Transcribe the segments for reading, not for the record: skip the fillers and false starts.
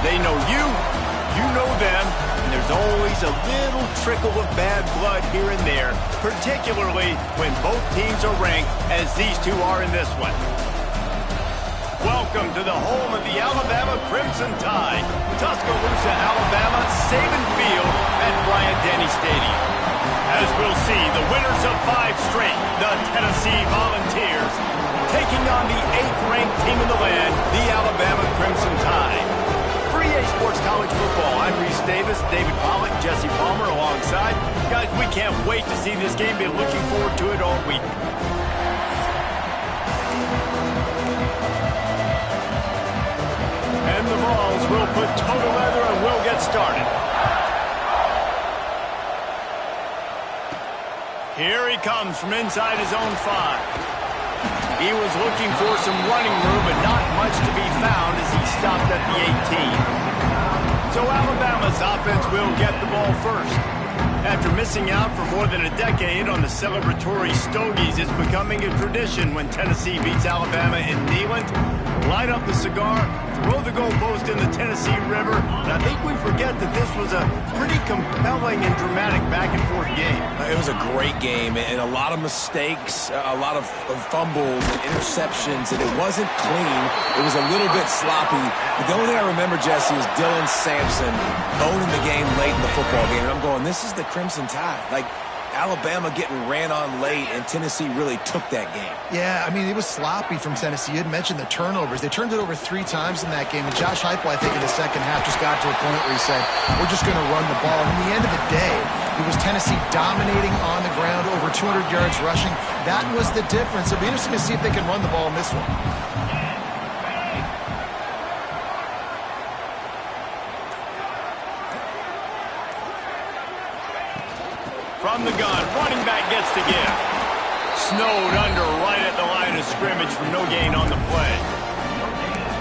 They know you, you know them, and there's always a little trickle of bad blood here and there, particularly when both teams are ranked as these two are in this one. Welcome to the home of the Alabama Crimson Tide, Tuscaloosa, Alabama, Saban Field at Bryant-Denny Stadium. As we'll see, the winners of 5 straight, the Tennessee Volunteers, taking on the 8th-ranked team in the land, the Alabama Crimson Tide. For EA Sports College Football, I'm Reese Davis, David Pollack, Jesse Palmer alongside. Guys, we can't wait to see this game. Been looking forward to it all week. And the balls will put total leather and we'll get started. Here he comes from inside his own 5. He was looking for some running room, but not much to be found as he stopped at the 18. So Alabama's offense will get the ball first. After missing out for more than a decade on the celebratory Stogies, it's becoming a tradition when Tennessee beats Alabama in Neyland. Light up the cigar, throw the goalpost in the Tennessee River, and I think we forget that this was a pretty compelling and dramatic back-and-forth game. It was a great game, and a lot of mistakes, a lot of fumbles and interceptions, and it wasn't clean. It was a little bit sloppy. But the only thing I remember, Jesse, is Dylan Sampson owning the game late in the football game, and I'm going, this is the Crimson Tide. Like, Alabama getting ran on late, and Tennessee really took that game. Yeah, I mean, it was sloppy from Tennessee. You had mentioned the turnovers. They turned it over 3 times in that game, and Josh Heupel, I think, in the second half just got to a point where he said, we're just going to run the ball. And in the end of the day, it was Tennessee dominating on the ground, over 200 yards rushing. That was the difference. It'll be interesting to see if they can run the ball in this one. From the gun, running back gets to give. Snowed under right at the line of scrimmage for no gain on the play.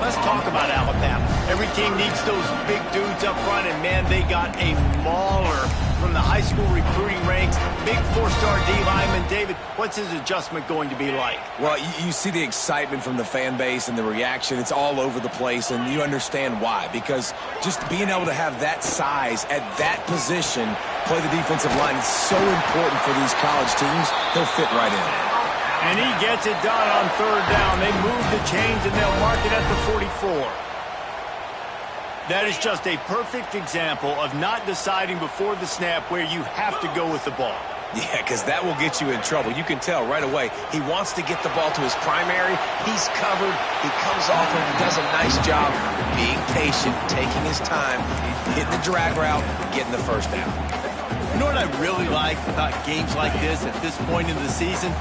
Let's talk about Alabama. Every team needs those big dudes up front, and man, they got a mauler from the high school recruiting ranks. Big 4-star D lineman. David, what's his adjustment going to be like? Well, you see the excitement from the fan base and the reaction. It's all over the place, and you understand why. Because just being able to have that size at that position, play the defensive line, is so important for these college teams. He'll fit right in. And he gets it done on 3rd down. They move the chains, and they'll mark it at the 44. That is just a perfect example of not deciding before the snap where you have to go with the ball. Yeah, because that will get you in trouble. You can tell right away. He wants to get the ball to his primary. He's covered. He comes off and he does a nice job being patient, taking his time, hitting the drag route, getting the 1st down. You know what I really like about games like this at this point in the season?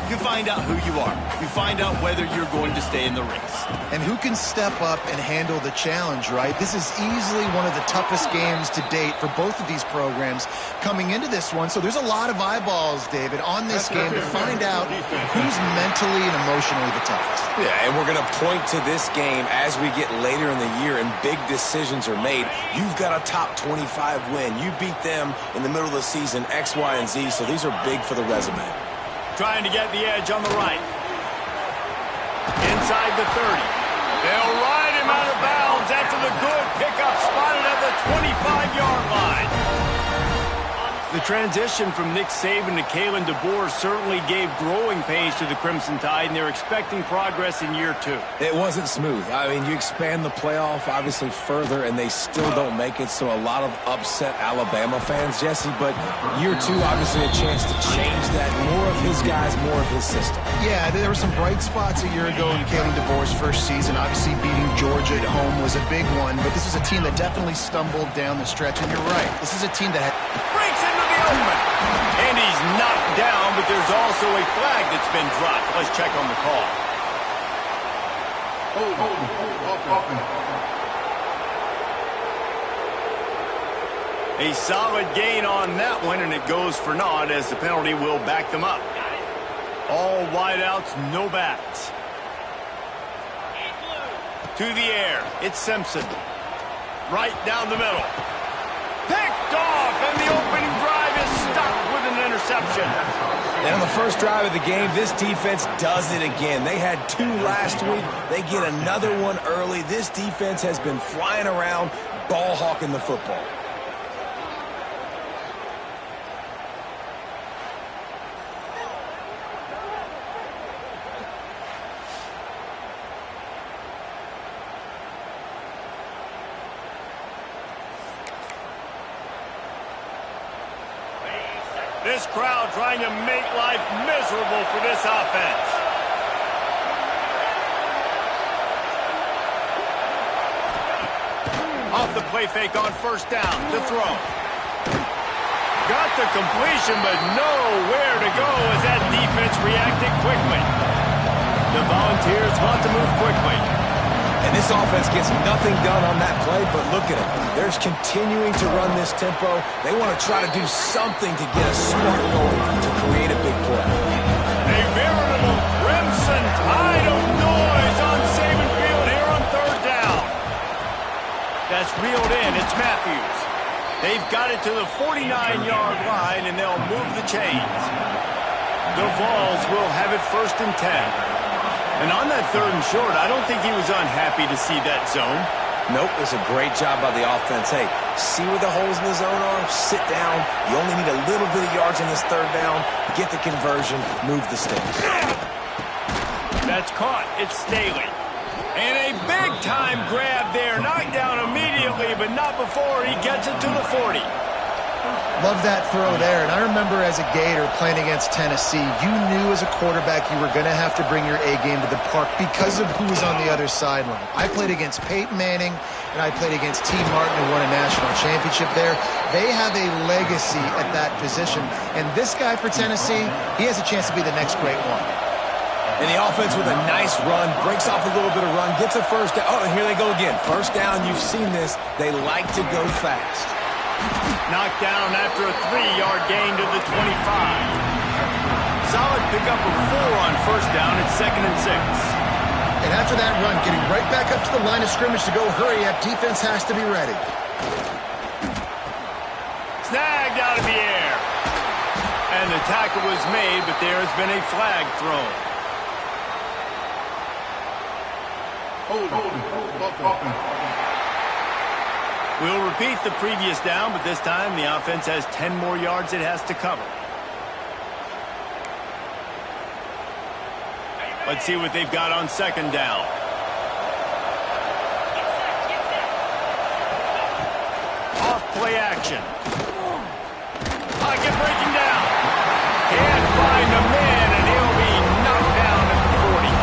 You find out who you are. You find out whether you're going to stay in the race. And who can step up and handle the challenge, right? This is easily one of the toughest games to date for both of these programs coming into this one. So there's a lot of eyeballs, David, on this game to find out who's mentally and emotionally the toughest. Yeah, and we're going to point to this game as we get later in the year and big decisions are made. You've got a top 25 win. You beat them in the middle of the season, X, Y, and Z, so these are big for the resume. Trying to get the edge on the right. Inside the 30. They'll ride him out of bounds after the good pickup, spotted at the 25-yard line. The transition from Nick Saban to Kalen DeBoer certainly gave growing pains to the Crimson Tide, and they're expecting progress in year 2. It wasn't smooth. I mean, you expand the playoff, obviously, further, and they still don't make it, so a lot of upset Alabama fans, Jesse, but year 2, obviously, a chance to change that. More of his guys, more of his system. Yeah, there were some bright spots a year ago in Kalen DeBoer's first season. Obviously, beating Georgia at home was a big one, but this is a team that definitely stumbled down the stretch, and you're right. This is a team that breaks into the open. And he's knocked down, but there's also a flag that's been dropped. Let's check on the call. A solid gain on that one, and it goes for naught as the penalty will back them up. All wideouts, no backs. To the air, it's Simpson. Right down the middle. Picked off, and the opening drive is stopped with an interception. And on the first drive of the game, this defense does it again. They had 2 last week. They get another one early. This defense has been flying around, ball hawking the football. This crowd trying to make life miserable for this offense. Off the play fake on first down to throw. Got the completion, but nowhere to go as that defense reacted quickly. The Volunteers want to move quickly. And this offense gets nothing done on that play, but look at them. They're continuing to run this tempo. They want to try to do something to get a smart goal to create a big play. A veritable crimson tide of noise on Saban Field here on third down. That's reeled in. It's Matthews. They've got it to the 49-yard line, and they'll move the chains. The Vols will have it 1st and 10. And on that 3rd and short, I don't think he was unhappy to see that zone. Nope, it's a great job by the offense. Hey, see where the holes in the zone are? Sit down. You only need a little bit of yards on this 3rd down. Get the conversion. Move the sticks. That's caught. It's Staley. And a big-time grab there. Knocked down immediately, but not before he gets it to the 40. Love that throw there. And I remember as a Gator playing against Tennessee, you knew as a quarterback you were going to have to bring your A game to the park because of who was on the other sideline. I played against Peyton Manning, and I played against T. Martin, who won a national championship there. They have a legacy at that position. And this guy for Tennessee, he has a chance to be the next great one. And the offense with a nice run, breaks off a little bit of run, gets a first down. Oh, and here they go again. First down, you've seen this. They like to go fast. Knocked down after a 3-yard gain to the 25. Solid pickup of 4 on first down. It's 2nd and 6. And after that run, getting right back up to the line of scrimmage to go hurry up, defense has to be ready. Snagged out of the air. And the tackle was made, but there has been a flag thrown. We'll repeat the previous down, but this time the offense has 10 more yards it has to cover. Let's see what they've got on 2nd down. Off play action. Pocket breaking down. Can't find a man, and he'll be knocked down at the 40.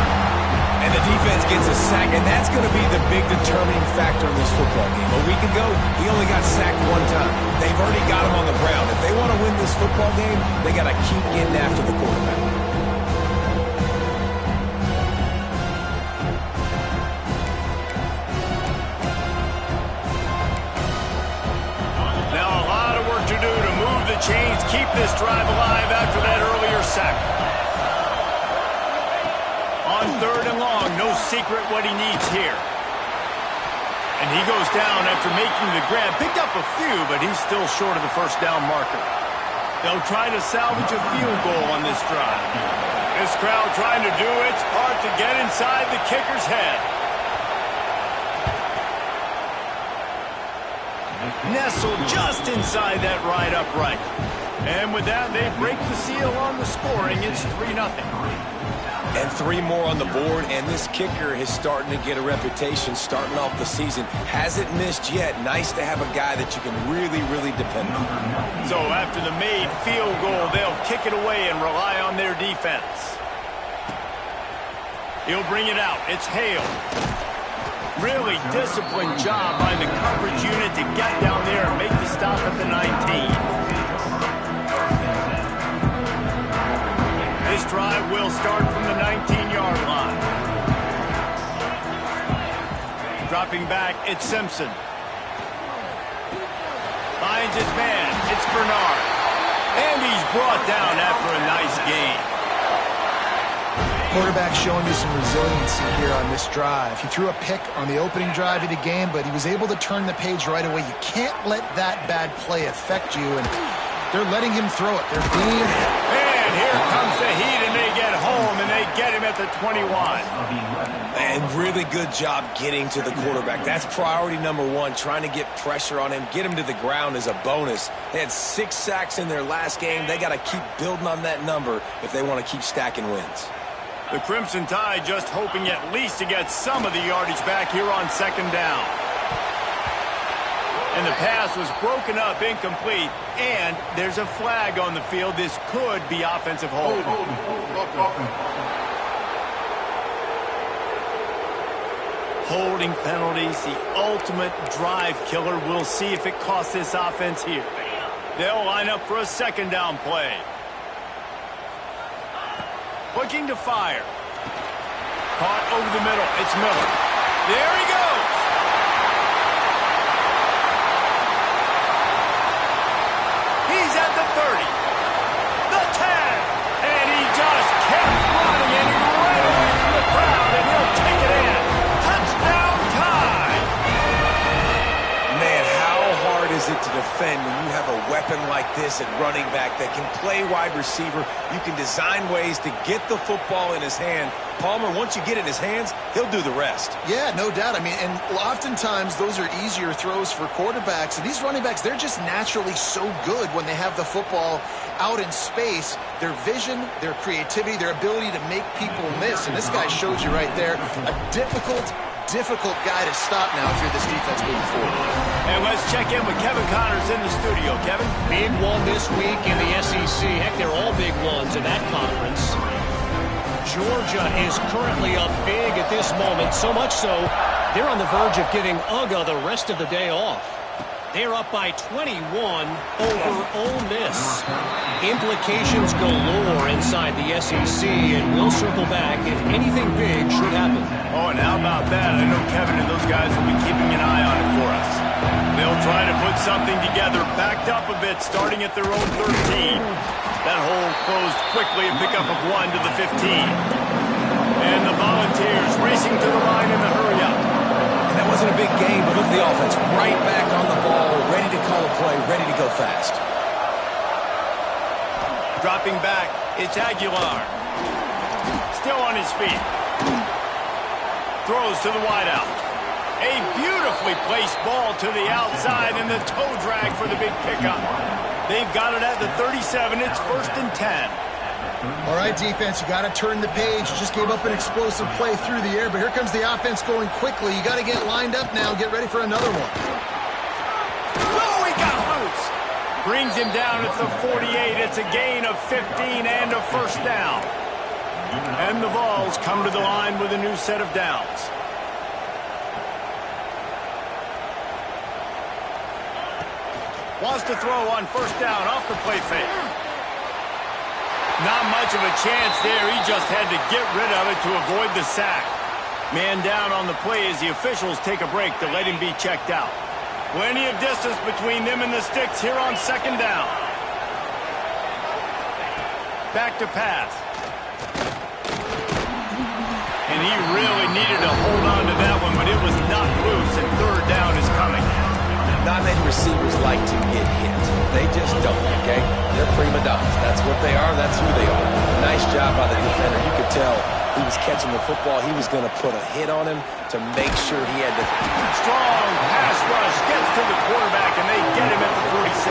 And the defense gets a sack, and that's going to be the big determining factor in this football game. A week ago, he only got sacked 1 time. They've already got him on the ground. If they want to win this football game, they got to keep getting after the quarterback. Now a lot of work to do to move the chains, keep this drive alive after that earlier sack. On 3rd and long, no secret what he needs here. And he goes down after making the grab. Picked up a few, but he's still short of the first down marker. They'll try to salvage a field goal on this drive. This crowd trying to do its part to get inside the kicker's head. Nestled just inside that right upright. And with that, they break the seal on the scoring. It's 3-0. And 3 more on the board, and this kicker is starting to get a reputation starting off the season. Hasn't missed yet. Nice to have a guy that you can really, really depend on. So after the made field goal, they'll kick it away and rely on their defense. He'll bring it out. It's Hale. Really disciplined job by the coverage unit to get down there and make the stop at the 19. This drive will start from the 19-yard line. Dropping back, it's Simpson. Finds his man, it's Bernard. And he's brought down after a nice gain. Quarterback showing you some resiliency here on this drive. He threw a pick on the opening drive of the game, but he was able to turn the page right away. You can't let that bad play affect you, and they're letting him throw it. They're being... And here comes the heat, and they get home, and they get him at the 21. And really good job getting to the quarterback. That's priority number one, trying to get pressure on him, get him to the ground as a bonus. They had 6 sacks in their last game. They got to keep building on that number if they want to keep stacking wins. The Crimson Tide just hoping at least to get some of the yardage back here on second down. And the pass was broken up, incomplete, and there's a flag on the field. This could be offensive hold. Holding penalties, the ultimate drive killer. We'll see if it costs this offense here. They'll line up for a second down play. Looking to fire. Caught over the middle. It's Miller. There he goes. He's at the 30. The 10. And he just kept running, and he ran away from the crowd, and he'll take it in. Touchdown time. Man, how hard is it to defend when you have a weapon like this at running back that can play wide receiver? You can design ways to get the football in his hand. Palmer, once you get it in his hands, he'll do the rest. Yeah, no doubt. I mean, and oftentimes those are easier throws for quarterbacks. And these running backs, they're just naturally so good when they have the football out in space. Their vision, their creativity, their ability to make people miss. And this guy shows you right there, a difficult guy to stop now if you're this defense moving forward. And let's check in with Kevin Connors in the studio. Kevin? Big one this week in the SEC. Heck, they're all big ones in that conference. Georgia is currently up big at this moment, so much so they're on the verge of giving UGA the rest of the day off. They're up by 21 over Ole Miss. Implications galore inside the SEC, and we'll circle back if anything big should happen. Oh, and how about that? I know Kevin and those guys will be keeping an eye on it for us. They'll try to put something together, backed up a bit, starting at their own 13. That hole closed quickly, a pickup of 1 to the 15. And the Volunteers racing to the line in the hurry-up. That wasn't a big game, but look at the offense. Right back on the ball, ready to call a play, ready to go fast. Dropping back, it's Aguilar. Still on his feet. Throws to the wideout. A beautifully placed ball to the outside, and the toe drag for the big pickup. They've got it at the 37. It's 1st and 10. All right, defense, you got to turn the page. You just gave up an explosive play through the air, but here comes the offense going quickly. You got to get lined up now. Get ready for another one. Oh, he got loose. Brings him down at the 48. It's a gain of 15 and a first down. And the Vols come to the line with a new set of downs. Wants to throw on first down off the play fake. Not much of a chance there. He just had to get rid of it to avoid the sack. Man down on the play as the officials take a break to let him be checked out. Plenty of distance between them and the sticks here on second down. Back to pass. And he really needed to hold on to that one, but it was not loose, and third down is coming. Not many receivers like to get hit. They just don't, okay? They're prima donnas. That's what they are. That's who they are. Nice job by the defender. You could tell he was catching the football. He was going to put a hit on him to make sure he had to. Strong pass rush gets to the quarterback, and they get him at the 46.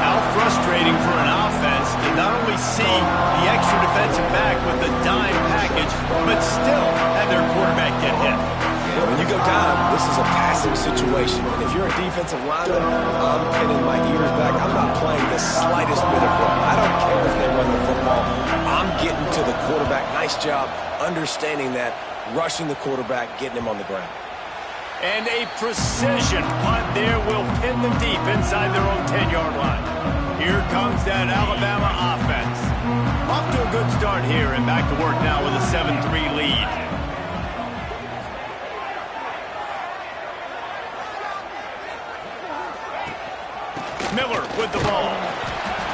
How frustrating for an offense to not only see the extra defensive back with the dime package, but still have their quarterback get hit. When you go down, this is a passing situation. And if you're a defensive lineman, I'm pinning my ears back. I'm not playing the slightest bit of run. I don't care if they run the football. I'm getting to the quarterback. Nice job understanding that, rushing the quarterback, getting him on the ground. And a precision punt there will pin them deep inside their own 10-yard line. Here comes that Alabama offense. Off to a good start here, and back to work now with a 7-3 lead. Miller with the ball.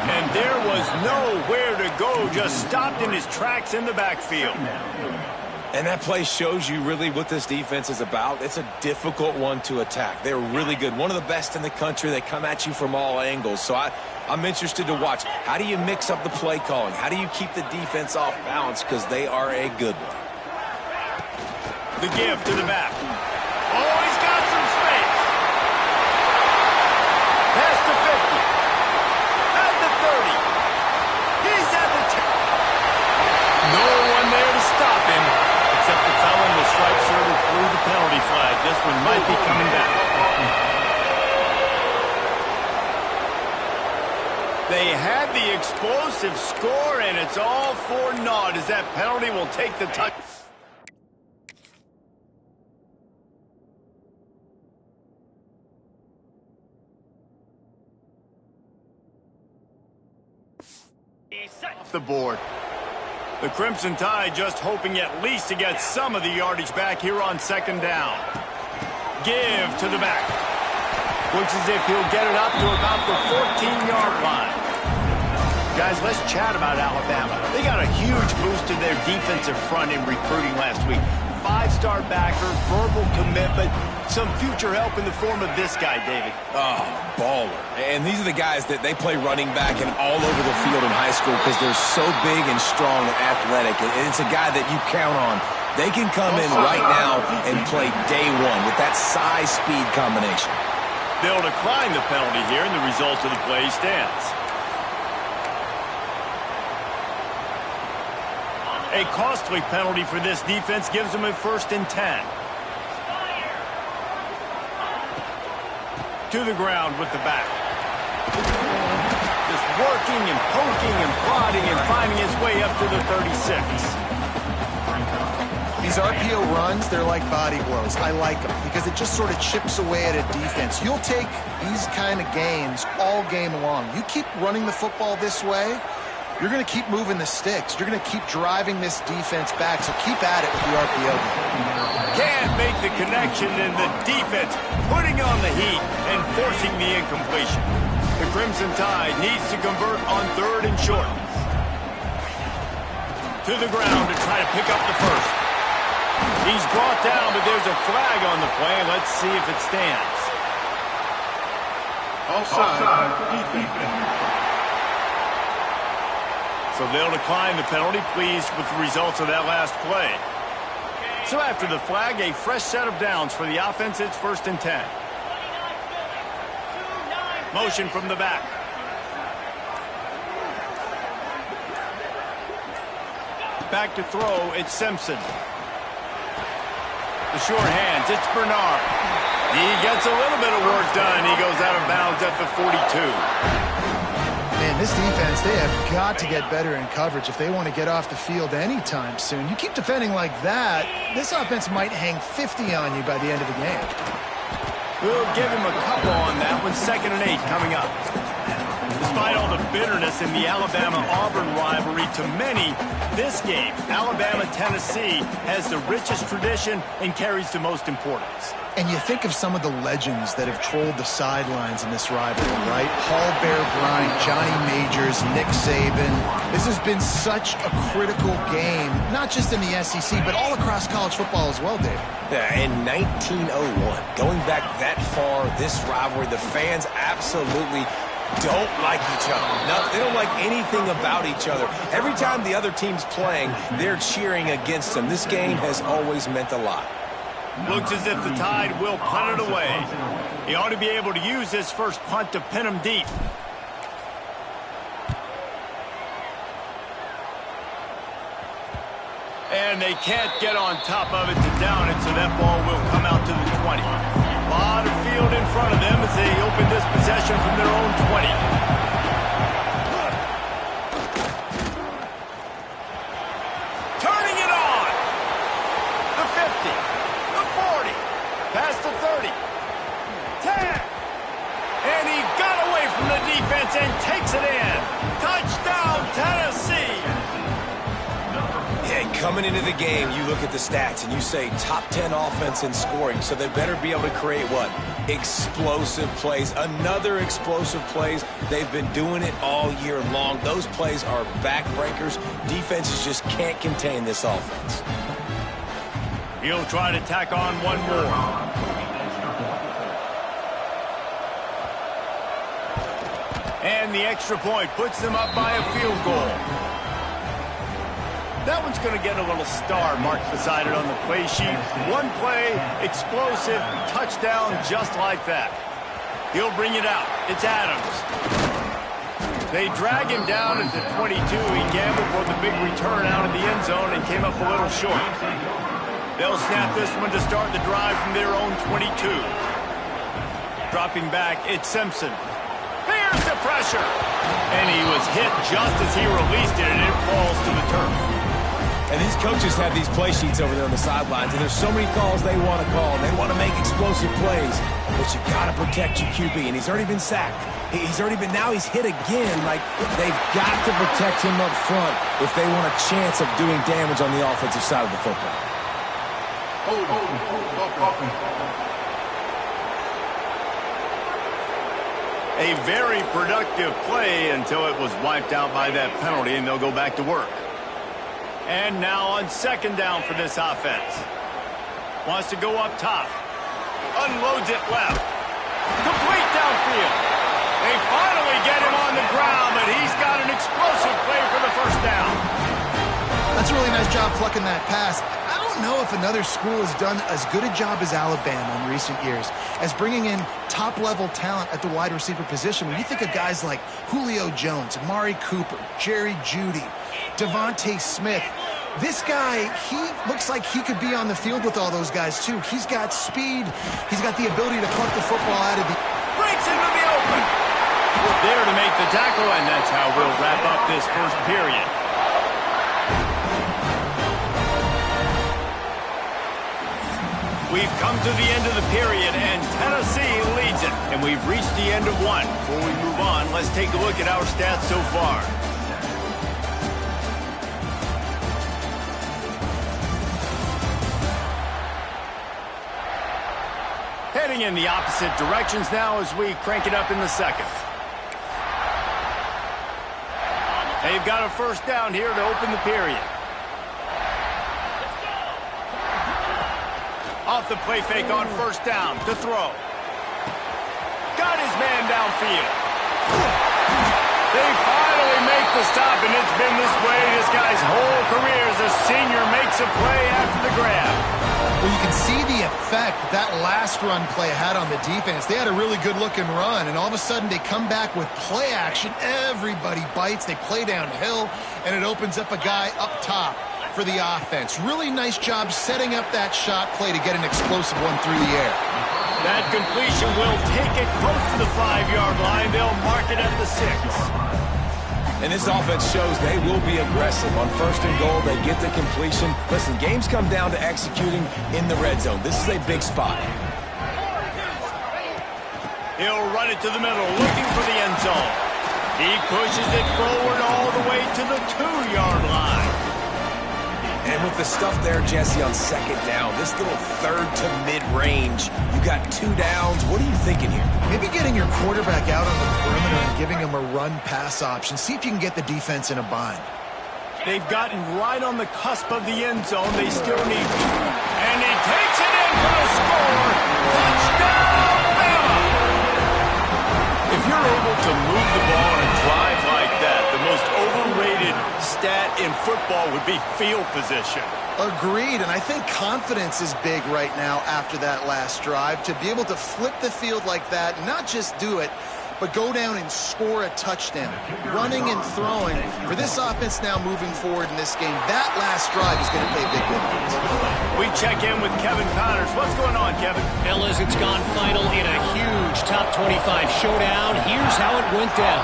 And there was nowhere to go, just stopped in his tracks in the backfield. And that play shows you really what this defense is about. It's a difficult one to attack. They're really good. One of the best in the country. They come at you from all angles. So I'm interested to watch. How do you mix up the play calling? How do you keep the defense off balance? Because they are a good one. The give to the back. Oh, he's got some space. Pass to 50. At the 30. He's at the 10. No one there to stop him, except the fellow in the striped shirt who threw the penalty flag. This one might be coming back. They had the explosive score, and it's all for naught as that penalty will take the touch. Off the board. The Crimson Tide just hoping at least to get some of the yardage back here on second down. Give to the back. Looks as if he'll get it up to about the 14-yard line. Guys, let's chat about Alabama. They got a huge boost to their defensive front in recruiting last week. 5-star backer, verbal commitment, some future help in the form of this guy, David. Oh, baller. And these are the guys that they play running back and all over the field in high school because they're so big and strong and athletic. And it's a guy that you count on. They can come in right now and play day one with that size-speed combination. They'll decline the penalty here, and the result of the play stands. A costly penalty for this defense gives them a 1st and 10. To the ground with the back. Just working and poking and prodding and finding his way up to the 36. These RPO runs, they're like body blows. I like them because it just sort of chips away at a defense. You'll take these kind of gains all game long. You keep running the football this way, you're going to keep moving the sticks. You're going to keep driving this defense back, so keep at it with the RPO game. Can't make the connection, and the defense putting on the heat and forcing the incompletion. The Crimson Tide needs to convert on 3rd and short. To the ground to try to pick up the first. He's brought down, but there's a flag on the play. Let's see if it stands. Offside. Defense. So they'll decline the penalty, pleased with the results of that last play. So after the flag, a fresh set of downs for the offense. It's 1st and 10. Motion from the back. Back to throw, it's Simpson. The short hands, it's Bernard. He gets a little bit of work done. He goes out of bounds at the 42. Man, this defense, they have got to get better in coverage if they want to get off the field anytime soon. You keep defending like that, this offense might hang 50 on you by the end of the game. We'll give him a couple on that one. 2nd and 8 coming up. Despite all the bitterness in the Alabama-Auburn rivalry, to many, this game, Alabama-Tennessee, has the richest tradition and carries the most importance. And you think of some of the legends that have trolled the sidelines in this rivalry, right? Paul Bear Bryant, Johnny Majors, Nick Saban. This has been such a critical game, not just in the SEC, but all across college football as well, Dave. Yeah, in 1901, going back that far, this rivalry, the fans absolutely don't like each other. No, they don't like anything about each other. Every time the other team's playing, they're cheering against them. This game has always meant a lot. Looks as if the Tide will punt it away. He ought to be able to use this first punt to pin him deep. And they can't get on top of it to down it, so that ball will come out to the 20. A lot of field in front of them as they open this possession from their own 20. Past the 30. 10. And he got away from the defense and takes it in. Touchdown, Tennessee. Yeah, coming into the game, you look at the stats and you say top 10 offense in scoring, so they better be able to create what? Explosive plays. Another explosive plays. They've been doing it all year long. Those plays are backbreakers. Defenses just can't contain this offense. He'll try to tack on one more. And the extra point puts them up by a field goal. That one's going to get a little star marked beside it on the play sheet. One play, explosive, touchdown just like that. He'll bring it out. It's Adams. They drag him down at the 22. He gambled for the big return out of the end zone and came up a little short. They'll snap this one to start the drive from their own 22. Dropping back, it's Simpson. Here's the pressure. And he was hit just as he released it, and it falls to the turf. And these coaches have these play sheets over there on the sidelines, and there's so many calls they want to call. They want to make explosive plays, but you got to protect your QB, and he's already been sacked. Now he's hit again. Like, they've got to protect him up front if they want a chance of doing damage on the offensive side of the football. A very productive play until it was wiped out by that penalty, and they'll go back to work. And now on second down for this offense. Wants to go up top. Unloads it left. Complete downfield. They finally get him on the ground, but he's got an explosive play for the first down. That's a really nice job plucking that pass. I don't know if another school has done as good a job as Alabama in recent years as bringing in top-level talent at the wide receiver position. When you think of guys like Julio Jones, Amari Cooper, Jerry Jeudy, Devontae Smith, this guy, he looks like he could be on the field with all those guys, too. He's got speed. He's got the ability to pluck the football out of the... Breaks into the open. There to make the tackle, and that's how we'll wrap up this first period. We've come to the end of the period, and Tennessee leads it. And we've reached the end of one. Before we move on, let's take a look at our stats so far. Heading in the opposite directions now as we crank it up in the second. They've got a first down here to open the period. Off the play fake on first down to throw. Got his man downfield. They finally make the stop, and it's been this way this guy's whole career as a senior makes a play after the grab. Well, you can see the effect that last run play had on the defense. They had a really good-looking run, and all of a sudden they come back with play action. Everybody bites. They play downhill, and it opens up a guy up top for the offense. Really nice job setting up that shot play to get an explosive one through the air. That completion will take it close to the 5-yard line. They'll mark it at the 6. And this offense shows they will be aggressive. On first and goal, they get the completion. Listen, games come down to executing in the red zone. This is a big spot. He'll run it to the middle, looking for the end zone. He pushes it forward all the way to the 2-yard line. And with the stuff there, Jesse, on second down, this little third to mid-range, you got 2 downs. What are you thinking here? Maybe getting your quarterback out on the perimeter and giving him a run-pass option. See if you can get the defense in a bind. They've gotten right on the cusp of the end zone. They still need to. And he takes it in for the score. Touchdown, Bama! If you're able to move the ball on a drive like that, the most overrated stat in football would be field position. Agreed, and I think confidence is big right now after that last drive. To be able to flip the field like that, not just do it, but go down and score a touchdown. Running and throwing. For this offense now moving forward in this game, that last drive is going to pay big dividends. We check in with Kevin Connors. What's going on, Kevin? Fellas, it's gone final in a huge top 25 showdown. Here's how it went down.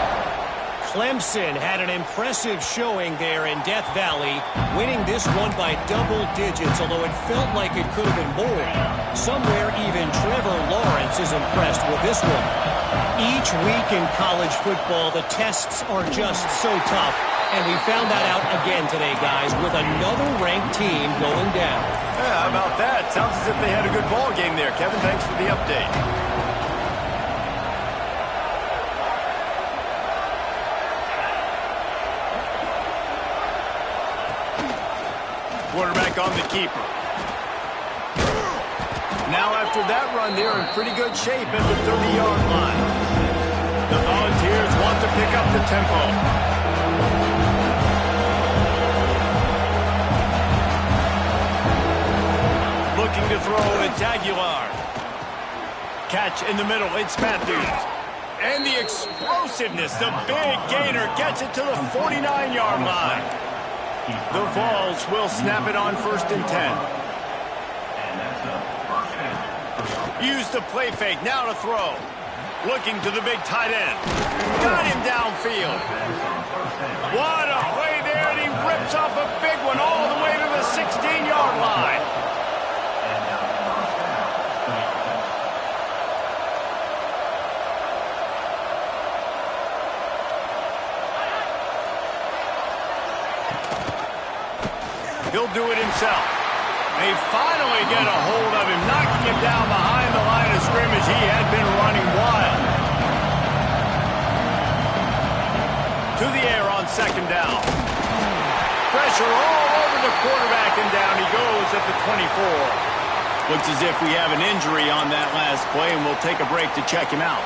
Clemson had an impressive showing there in Death Valley, winning this one by double digits, although it felt like it could have been more. Somewhere even Trevor Lawrence is impressed with this one. Each week in college football, the tests are just so tough, and we found that out again today, guys, with another ranked team going down. Yeah, how about that? Sounds as if they had a good ball game there. Kevin, thanks for the update. Quarterback on the keeper. Now after that run, they're in pretty good shape at the 30-yard line. The Volunteers want to pick up the tempo. Looking to throw, it's Aguilar. Catch in the middle, it's Matthews. And the explosiveness, the big gainer gets it to the 49-yard line. The Vols will snap it on 1st and 10. Use the play fake, now to throw. Looking to the big tight end. Got him downfield. What a play there, and he rips off a big one all the way to the 16-yard line. He'll do it himself. They finally get a hold of him, knocking him down behind the line of scrimmage. He had been running wild. To the air on 2nd down. Pressure all over the quarterback, and down he goes at the 24. Looks as if we have an injury on that last play, and we'll take a break to check him out.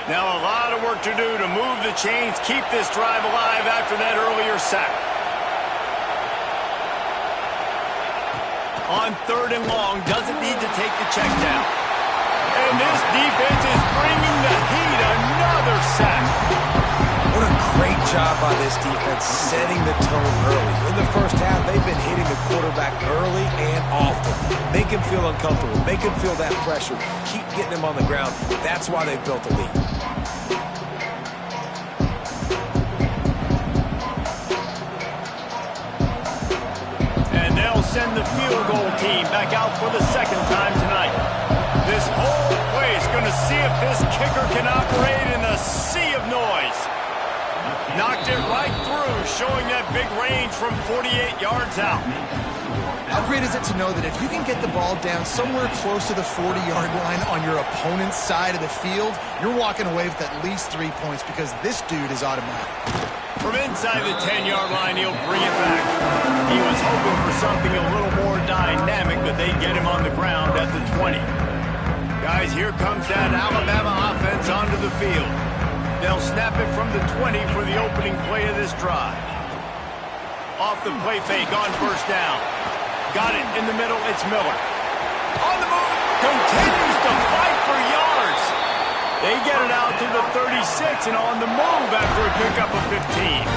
Now a lot of work to do to move the chains, keep this drive alive after that earlier sack. On 3rd and long, doesn't need to take the check down. And this defense is bringing the heat. Another sack. What a great job by this defense setting the tone early. In the first half, they've been hitting the quarterback early and often. Make him feel uncomfortable. Make him feel that pressure. Keep getting him on the ground. That's why they've built a lead. And they'll send the field goal team back out for the 2nd time tonight. This whole place going to see if this kicker can operate in a sea of noise. Knocked it right through, showing that big range from 48 yards out. How great is it to know that if you can get the ball down somewhere close to the 40-yard line on your opponent's side of the field, you're walking away with at least 3 points because this dude is automatic. From inside the 10-yard line, he'll bring it back. He was hoping for something a little more dynamic, but they get him on the ground at the 20. Guys, here comes that Alabama offense onto the field. They'll snap it from the 20 for the opening play of this drive. Off the play fake on 1st down. Got it in the middle, it's Miller. On the move, continues to fight for yards. They get it out to the 36 and on the move after a pickup of 15.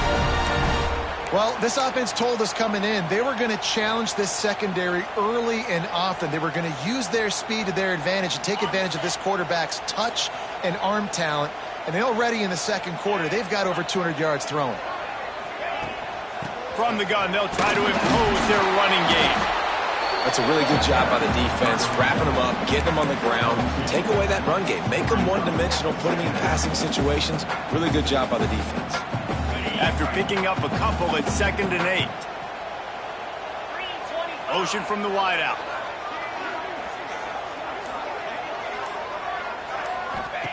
Well, this offense told us coming in they were going to challenge this secondary early and often. They were going to use their speed to their advantage and take advantage of this quarterback's touch and arm talent. And they already in the 2nd quarter, they've got over 200 yards thrown. From the gun, they'll try to impose their running game. That's a really good job by the defense, wrapping them up, getting them on the ground, take away that run game, make them one-dimensional, put them in passing situations. Really good job by the defense. After picking up a couple at 2nd and 8. Motion from the wideout.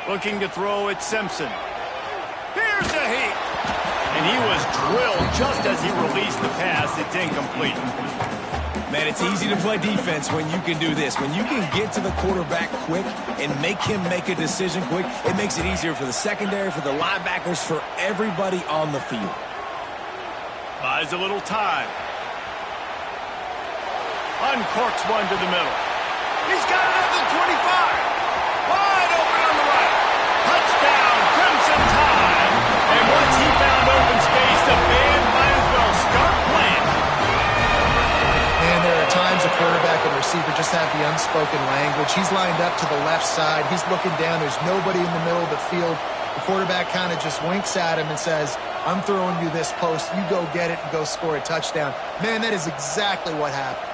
Looking to throw at Simpson. Here's a heat. And he was drilled just as he released the pass. It's incomplete. Man, it's easy to play defense when you can do this. When you can get to the quarterback quick and make him make a decision quick, it makes it easier for the secondary, for the linebackers, for everybody on the field. Buys a little time. Uncorks one to the middle. He's got it at the 25. Wide open on the right. Touchdown, Crimson Tide. And once he found open space, the band might as well start playing. And there are times a quarterback and receiver just have the unspoken language. He's lined up to the left side. He's looking down. There's nobody in the middle of the field. The quarterback kind of just winks at him and says, I'm throwing you this post. You go get it and go score a touchdown. Man, that is exactly what happened.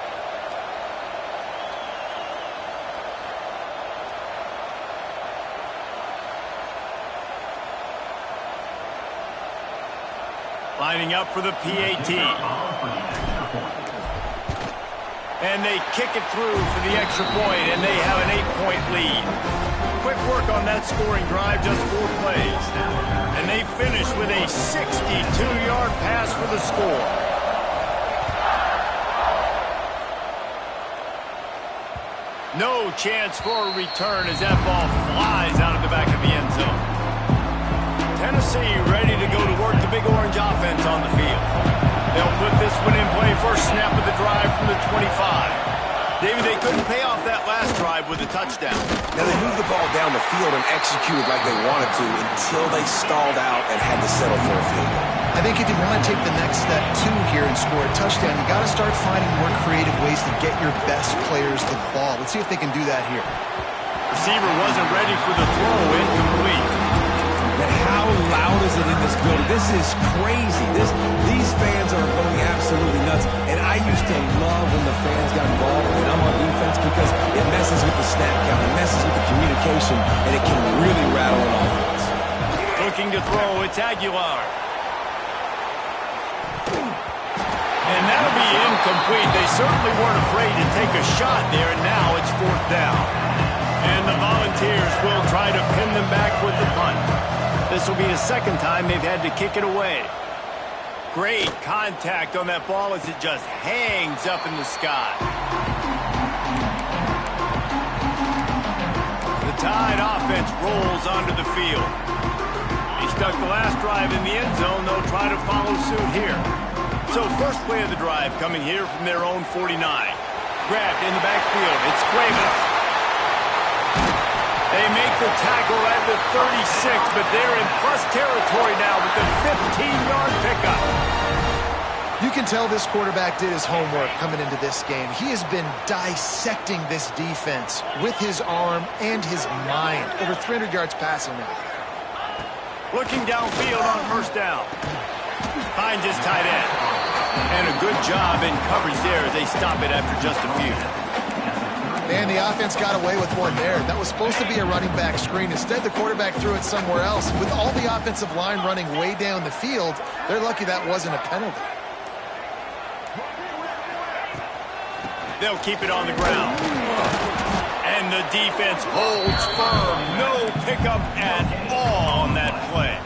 Lining up for the PAT. And they kick it through for the extra point, and they have an 8-point lead. Quick work on that scoring drive, just 4 plays. And they finish with a 62-yard pass for the score. No chance for a return as that ball flies out of the back of the end zone. Tennessee ready to go to work the Big Orange offense on the field. They'll put this one in play first snap of the drive from the 25. David, they couldn't pay off that last drive with a touchdown. Now, they moved the ball down the field and executed like they wanted to until they stalled out and had to settle for a field goal. I think if you want to take the next step, too, here and score a touchdown, you got to start finding more creative ways to get your best players the ball. Let's see if they can do that here. Receiver wasn't ready for the throw, incomplete. But how loud is it in this building? This is crazy. These fans are going absolutely nuts. And I used to love when the fans got involved and I'm on defense because it messes with the snap count, it messes with the communication, and it can really rattle an offense. Looking to throw, it's Aguilar. And that'll be incomplete. They certainly weren't afraid to take a shot there, and now it's 4th down. And the Volunteers will try to pin them back with the punt. This will be the second time they've had to kick it away. Great contact on that ball as it just hangs up in the sky. The Tide offense rolls onto the field. He stuck the last drive in the end zone. They'll try to follow suit here. So first play of the drive coming here from their own 49. Grabbed in the backfield. It's Cuevas. They make the tackle at the 36, but they're in plus territory now with the 15-yard pickup. You can tell this quarterback did his homework coming into this game. He has been dissecting this defense with his arm and his mind. Over 300 yards passing now. Looking downfield on first down. Finds his tight end. And a good job in coverage there as they stop it after just a few. Man, the offense got away with one there. That was supposed to be a running back screen. Instead, the quarterback threw it somewhere else. With all the offensive line running way down the field, they're lucky that wasn't a penalty. They'll keep it on the ground. And the defense holds firm. No pickup at all on that play.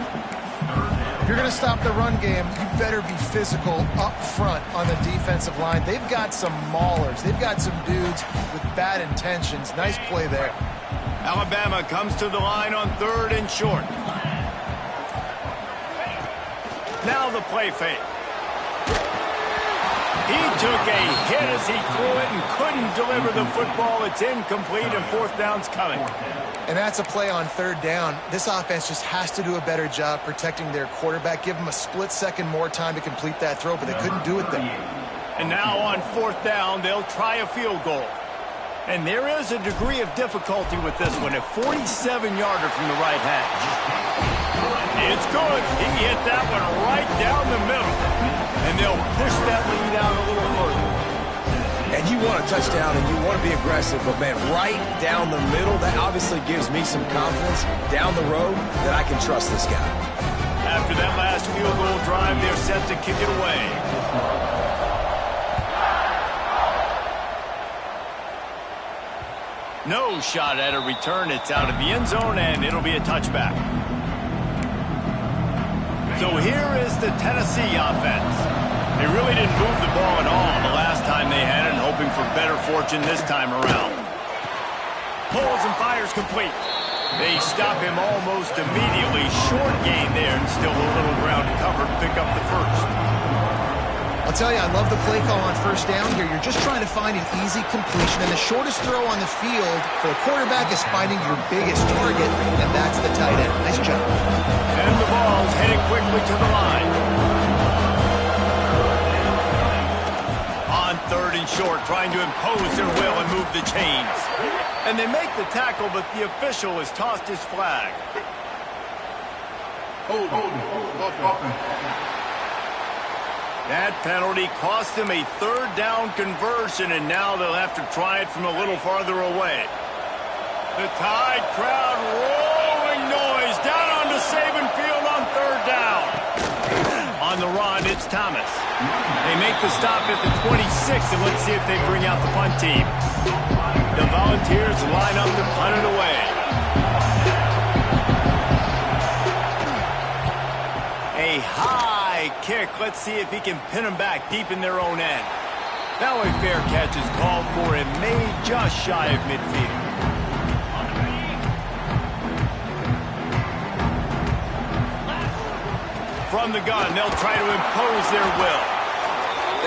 If you're going to stop the run game, you better be physical up front on the defensive line. They've got some maulers. They've got some dudes with bad intentions. Nice play there. Alabama comes to the line on 3rd and short. Now the play fake. He took a hit as he threw it and couldn't deliver the football. It's incomplete and 4th down's coming. And that's a play on 3rd down. This offense just has to do a better job protecting their quarterback. Give them a split second more time to complete that throw, but they couldn't do it there. And now on 4th down, they'll try a field goal. And there is a degree of difficulty with this one, a 47-yarder from the right hash. It's good. He hit that one right down the middle. And they'll push that lead out a little further. And you want a touchdown and you want to be aggressive, but man, right down the middle, that obviously gives me some confidence down the road that I can trust this guy. After that last field goal drive, they're set to kick it away. No shot at a return. It's out of the end zone, and it'll be a touchback. So here is the Tennessee offense. They really didn't move the ball at all the last time they had it, and hoping for better fortune this time around. Pulls and fires complete. They stop him almost immediately. Short gain there, and still a little ground to cover to pick up the first. I'll tell you, I love the play call on first down here. You're just trying to find an easy completion, and the shortest throw on the field for a quarterback is finding your biggest target, and that's the tight end. Nice job. And the ball's headed quickly to the line. On 3rd and short, trying to impose their will and move the chains. And they make the tackle, but the official has tossed his flag. Hold on. That penalty cost them a 3rd down conversion, and now they'll have to try it from a little farther away. The Tide crowd rolling noise down onto Saban Field on 3rd down. On the run, it's Thomas. They make the stop at the 26, and let's see if they bring out the punt team. The Volunteers line up to punt it away. A high kick. Let's see if he can pin them back deep in their own end. Now a fair catch is called for and made just shy of midfield. From the gun, they'll try to impose their will.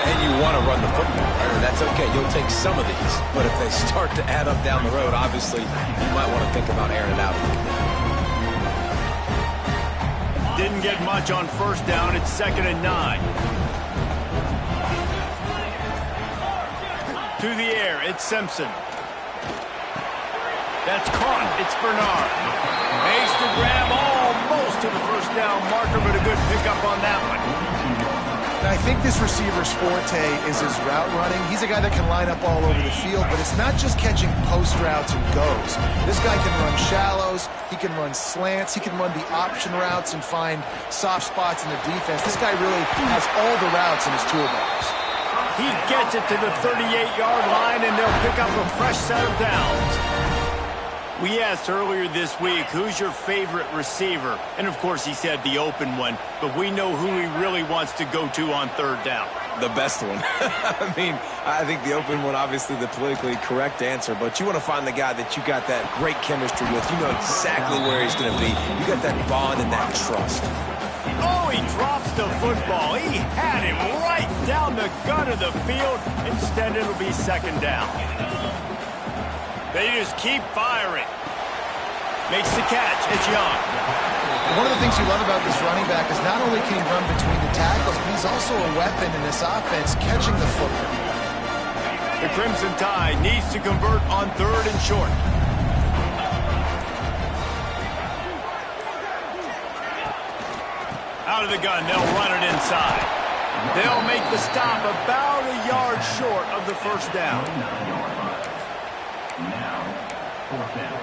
And you want to run the football, right? And that's okay. You'll take some of these. But if they start to add up down the road, obviously, you might want to think about airing it out a little bit. Didn't get much on first down. It's 2nd and 9. To the air, it's Simpson. That's caught. It's Bernard. Makes the grab almost to the first down marker, but a good pickup on that one. I think this receiver's forte is his route running. He's a guy that can line up all over the field, but it's not just catching post routes and goes. This guy can run shallows, he can run slants, he can run the option routes and find soft spots in the defense. This guy really has all the routes in his toolbox. He gets it to the 38-yard line, and they'll pick up a fresh set of downs. We asked earlier this week, who's your favorite receiver? And, of course, he said the open one, but we know who he really wants to go to on 3rd down. The best one. I mean, I think the open one, obviously the politically correct answer, but you want to find the guy that you got that great chemistry with. You know exactly where he's going to be. You got that bond and that trust. Oh, he drops the football. He had him right down the gut of the field. Instead, it'll be 2nd down. They just keep firing. Makes the catch. It's Young. One of the things you love about this running back is not only can he run between the tackles, but he's also a weapon in this offense catching the football. The Crimson Tide needs to convert on 3rd and short. Out of the gun, they'll run it inside. They'll make the stop about a yard short of the first down. Now, 4th down.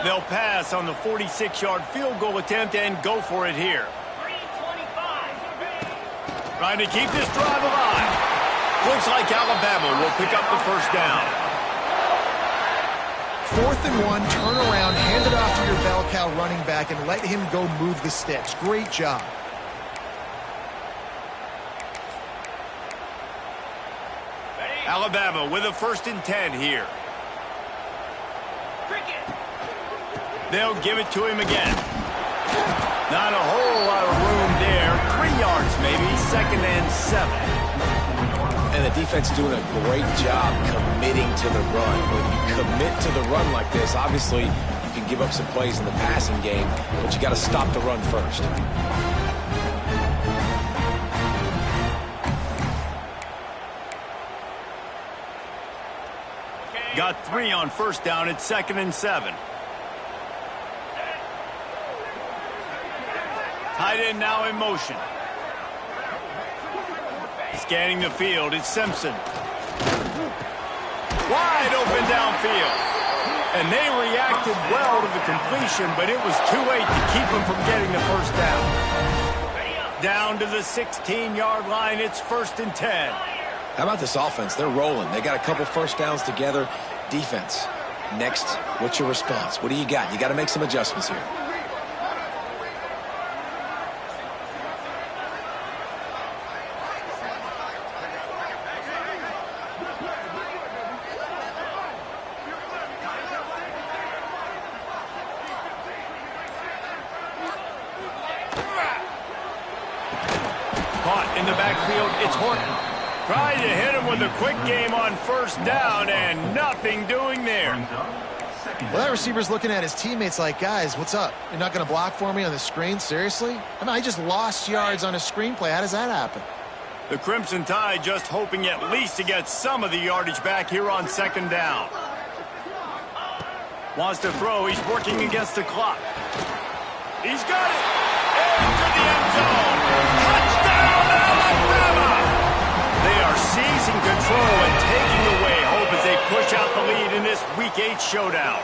They'll pass on the 46-yard field goal attempt and go for it here. Trying to keep this drive alive. Looks like Alabama will pick up the first down. 4th and 1, turn around, hand it off to your bell cow running back, and let him go move the sticks. Great job. Alabama with a 1st and 10 here. They'll give it to him again. Not a whole lot of room there. 3 yards maybe, 2nd and 7. And the defense doing a great job committing to the run. When you commit to the run like this, obviously you can give up some plays in the passing game, but you got to stop the run first. Got 3 on first down. It's 2nd and 7. Tight end now in motion. Scanning the field, it's Simpson. Wide open downfield. And they reacted well to the completion, but it was too late to keep them from getting the first down. Down to the 16-yard line, it's 1st and 10. How about this offense? They're rolling. They got a couple first downs together. Defense. Next, what's your response? What do you got? You got to make some adjustments here. Caught in the backfield, it's Horton. Trying to hit him with a quick game on first down, and nothing doing there. Well, that receiver's looking at his teammates like, guys, what's up? You're not going to block for me on the screen? Seriously? I mean, I just lost yards on a screenplay. How does that happen? The Crimson Tide just hoping at least to get some of the yardage back here on 2nd down. Wants to throw. He's working against the clock. He's got it. Into the end zone. Touchdown, Alabama! They are seizing control and taking away hope as they push out the lead in this Week 8 showdown.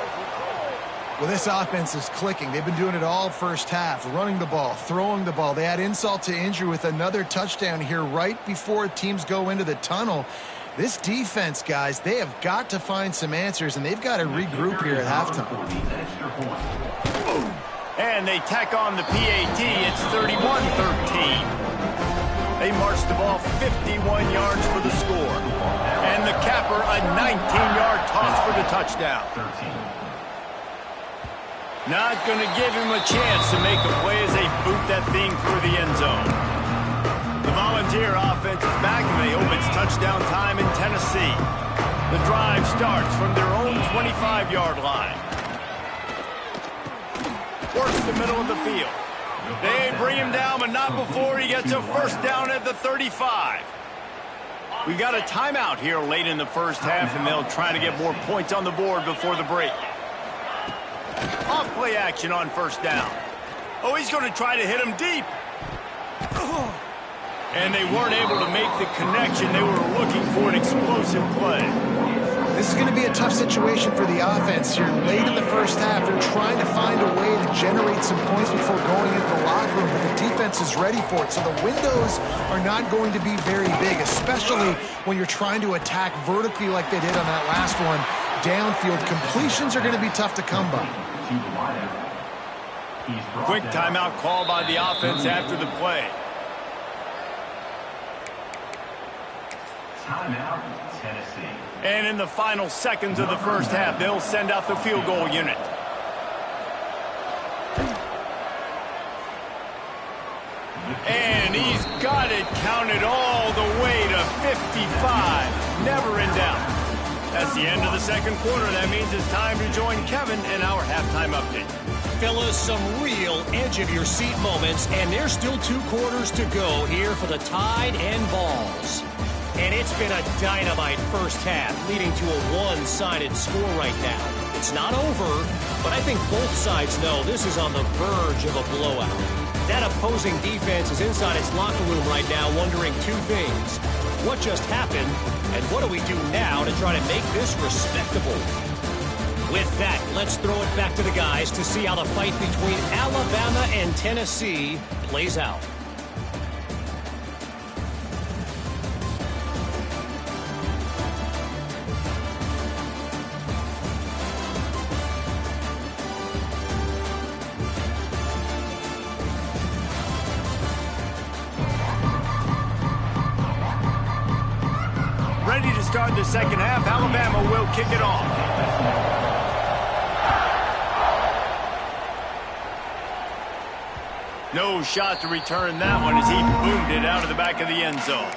Well, this offense is clicking. They've been doing it all first half, running the ball, throwing the ball. They add insult to injury with another touchdown here right before teams go into the tunnel. This defense, guys, they have got to find some answers, and they've got to regroup here at halftime. And they tack on the PAT. It's 31-13. They march the ball 51 yards for the score. And the capper, a 19-yard toss for the touchdown. Not going to give him a chance to make a play as they boot that thing through the end zone. The Volunteer offense is back, and they hope it's touchdown time in Tennessee. The drive starts from their own 25-yard line. Works the middle of the field. They bring him down, but not before he gets a first down at the 35. We got a timeout here late in the first half, and they'll try to get more points on the board before the break. Off play action on first down. Oh, he's going to try to hit him deep. And they weren't able to make the connection. They were looking for an explosive play. This is going to be a tough situation for the offense here. Late in the first half, they're trying to find a way to generate some points before going into the locker room, but the defense is ready for it. So the windows are not going to be very big, especially when you're trying to attack vertically like they did on that last one. Downfield completions are going to be tough to come by. Quick timeout call by the offense after the play. Timeout, Tennessee. And in the final seconds of the first half, they'll send out the field goal unit. And he's got it counted all the way to 55. Never in doubt. That's the end of the second quarter. That means it's time to join Kevin in our halftime update. Fellas, some real edge-of-your-seat moments, and there's still 2 quarters to go here for the Tide and Vols. And it's been a dynamite first half, leading to a one-sided score right now. It's not over, but I think both sides know this is on the verge of a blowout. That opposing defense is inside its locker room right now wondering 2 things. What just happened, and what do we do now to try to make this respectable? With that, let's throw it back to the guys to see how the fight between Alabama and Tennessee plays out. Ready to start the second half. Alabama will kick it off. No shot to return that one as he boomed it out of the back of the end zone.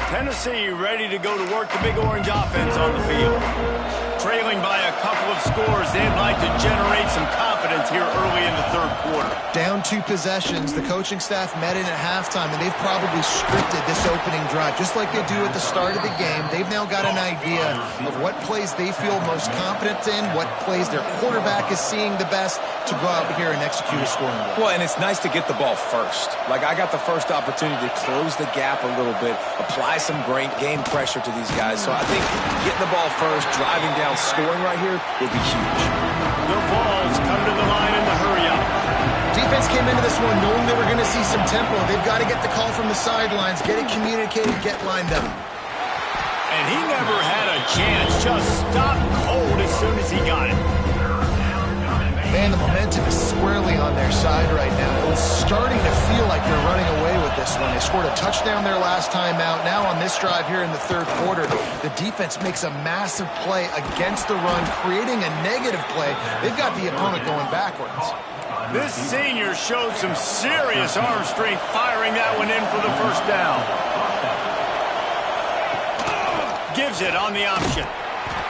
Tennessee ready to go to work the Big Orange offense on the field. Trailing by a couple of scores, they'd like to generate some confidence here early in the third quarter. Down 2 possessions, the coaching staff met in at halftime, and they've probably scripted this opening drive. Just like they do at the start of the game, they've now got an idea of what plays they feel most confident in, what plays their quarterback is seeing the best to go out here and execute a scoring goal. Well, and it's nice to get the ball first. Like, I got the first opportunity to close the gap a little bit, apply some great game pressure to these guys. So I think getting the ball first, driving down, scoring right here would be huge. The Vols come to the line in the hurry-up. Defense came into this one knowing they were going to see some tempo. They've got to get the call from the sidelines, get it communicated, get lined up. And he never had a chance. Just stopped cold as soon as he got it. Man, the momentum is squarely on their side right now. It's starting to feel like they're running away with this one. They scored a touchdown their last time out. Now on this drive here in the third quarter, the defense makes a massive play against the run, creating a negative play. They've got the opponent going backwards. This senior showed some serious arm strength firing that one in for the first down. Gives it on the option.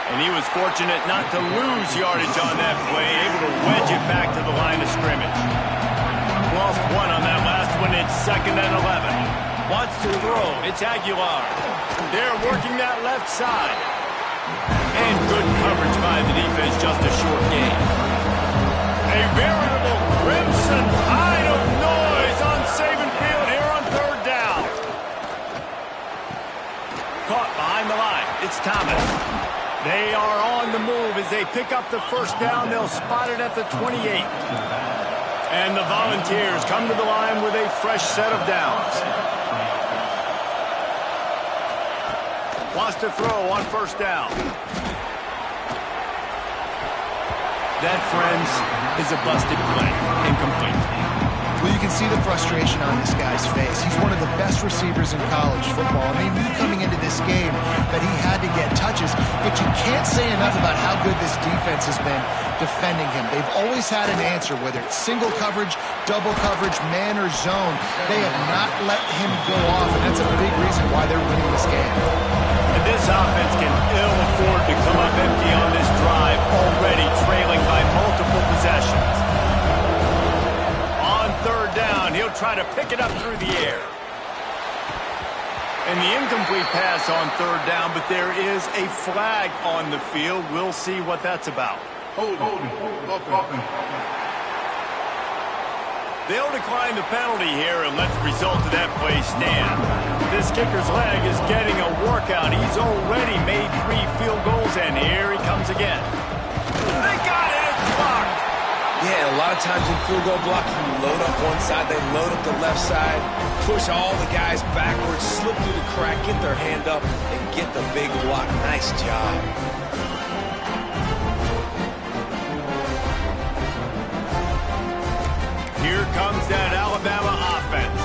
And he was fortunate not to lose yardage on that play, able to wedge it back to the line of scrimmage. Lost 1 on that last one. It's 2nd and 11. Wants to throw. It's Aguilar. They're working that left side. And good coverage by the defense, just a short gain. A veritable crimson tide of noise on Saban Field here on third down. Caught behind the line. It's Thomas. They are on the move as they pick up the first down. They'll spot it at the 28. And the Volunteers come to the line with a fresh set of downs. Wants to throw on first down. That, friends, is a busted play. Incomplete. Well, you can see the frustration on this guy's face. He's one of the best receivers in college football. And they knew coming into this game that he had to get touches, but you can't say enough about how good this defense has been defending him. They've always had an answer, whether it's single coverage, double coverage, man or zone. They have not let him go off, and that's a big reason why they're winning this game. And this offense can ill afford to come up empty on this drive, already trailing by multiple possessions. On third down, he'll try to pick it up through the air. And the incomplete pass on third down, but there is a flag on the field. We'll see what that's about. They'll decline the penalty here and let the result of that play stand. This kicker's leg is getting a workout. He's already made 3 field goals, and here he comes again. They got it. It's blocked. Yeah, a lot of times in field goal block, you load up one side, they load up the left side, push all the guys backwards, slip through the crack, get their hand up, and get the big block. Nice job. Here comes that Alabama offense.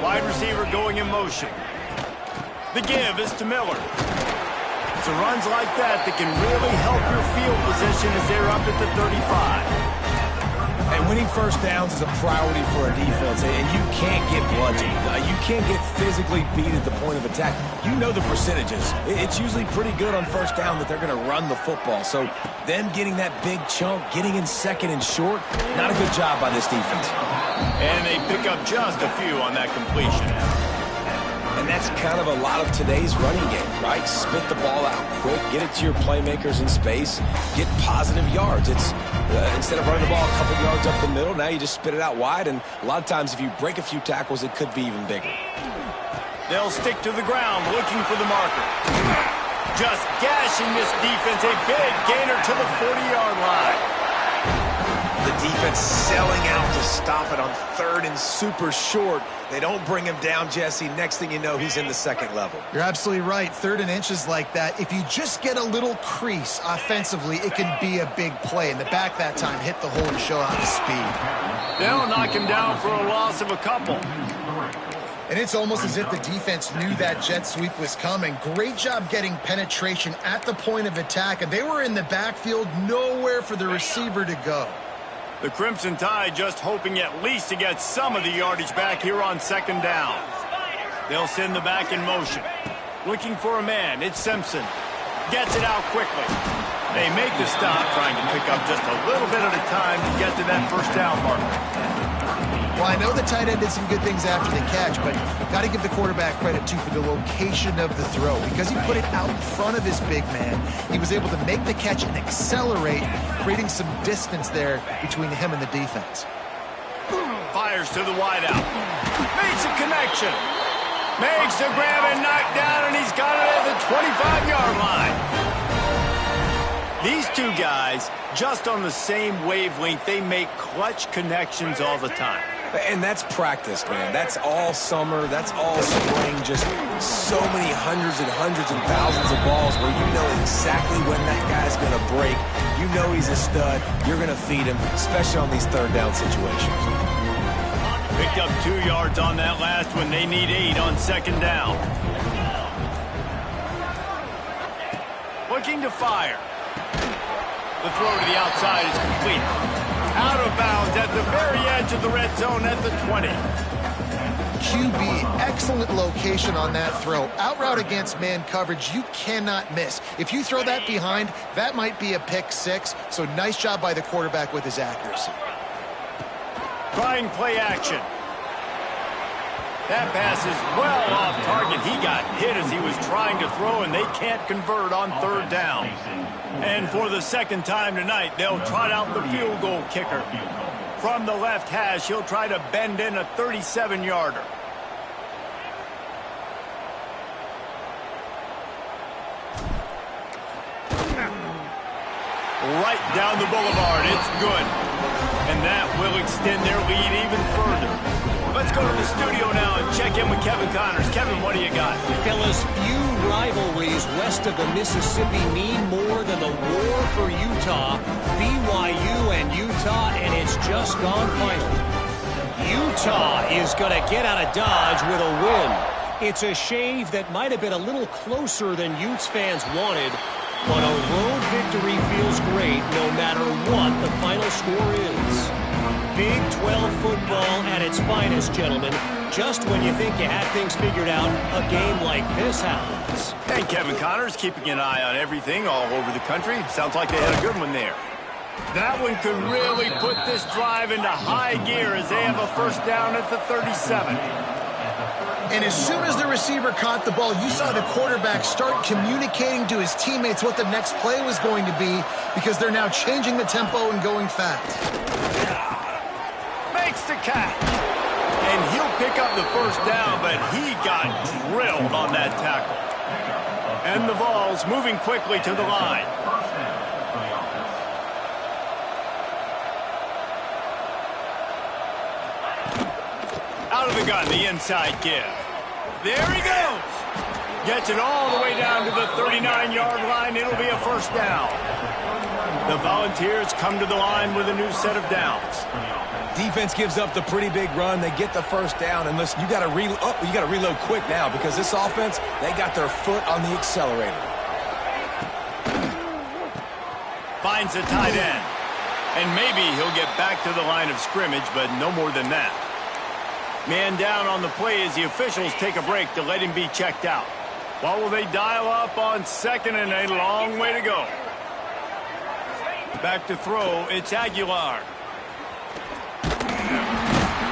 Wide receiver going in motion. The give is to Miller. It's runs like that that can really help your field position as they're up at the 35. And winning first downs is a priority for a defense, and you can't get bludgeoned. You can't get physically beat at the point of attack. You know the percentages. It's usually pretty good on first down that they're going to run the football. So them getting that big chunk, getting in second and short, not a good job by this defense. And they pick up just a few on that completion. And that's kind of a lot of today's running game, right? Spit the ball out quick, get it to your playmakers in space, get positive yards. It's instead of running the ball a couple yards up the middle, now you just spit it out wide, and a lot of times if you break a few tackles, it could be even bigger. They'll stick to the ground looking for the marker. Just gashing this defense, a big gainer to the 40-yard line. The defense selling out to stop it on third and super short. They don't bring him down, Jesse. Next thing you know, he's in the second level. You're absolutely right. Third and inches like that, if you just get a little crease offensively, it can be a big play. And the back that time hit the hole and show out the speed. They'll knock him down for a loss of a couple. And it's almost as if the defense knew that jet sweep was coming. Great job getting penetration at the point of attack, and they were in the backfield, nowhere for the receiver to go. The Crimson Tide just hoping at least to get some of the yardage back here on second down. They'll send the back in motion. Looking for a man. It's Simpson. Gets it out quickly. They make the stop, trying to pick up just a little bit at a time to get to that first down marker. Well, I know the tight end did some good things after the catch, but got to give the quarterback credit, too, for the location of the throw. Because he put it out in front of his big man, he was able to make the catch and accelerate, creating some distance there between him and the defense. Fires to the wideout. Makes a connection. Makes the grab and knock down, and he's got it at the 25-yard line. These two guys, just on the same wavelength, they make clutch connections all the time. And that's practice, man. That's all summer. That's all spring. Just so many hundreds and thousands of balls where you know exactly when that guy's going to break. You know he's a stud. You're going to feed him, especially on these third down situations. Picked up 2 yards on that last one. They need 8 on second down. Looking to fire. The throw to the outside is complete. Out of bounds at the very edge of the red zone at the 20. QB, excellent location on that throw. Out route against man coverage, you cannot miss. If you throw that behind, that might be a pick 6. So nice job by the quarterback with his accuracy. Trying play action. That pass is well off target. He got hit as he was trying to throw, and they can't convert on third down. And for the second time tonight, they'll trot out the field goal kicker. From the left hash, he'll try to bend in a 37-yarder. right down the boulevard. It's good. And that will extend their lead even further. Let's go to the studio now and check in with Kevin Connors. Kevin, what do you got? Fellas, few rivalries west of the Mississippi mean more than the war for Utah. BYU and Utah, and it's just gone final. Utah is going to get out of Dodge with a win. It's a shave that might have been a little closer than Utes fans wanted, but a road victory feels great no matter what the final score is. Big 12 football at its finest, gentlemen. Just when you think you have things figured out, a game like this happens. And Kevin Connors keeping an eye on everything all over the country. Sounds like they had a good one there. That one could really put this drive into high gear as they have a first down at the 37. And as soon as the receiver caught the ball, you saw the quarterback start communicating to his teammates what the next play was going to be because they're now changing the tempo and going fast. Makes the catch. And he'll pick up the first down, but he got drilled on that tackle. And the Vols moving quickly to the line. Out of the gun, the inside give. There he goes. Gets it all the way down to the 39-yard line. It'll be a first down. The Volunteers come to the line with a new set of downs. Defense gives up the pretty big run. They get the first down. And listen, you got to reload quick now because this offense, they got their foot on the accelerator. Finds a tight end. And maybe he'll get back to the line of scrimmage, but no more than that. Man down on the play as the officials take a break to let him be checked out. What will they dial up on second and a long way to go? Back to throw, it's Aguilar.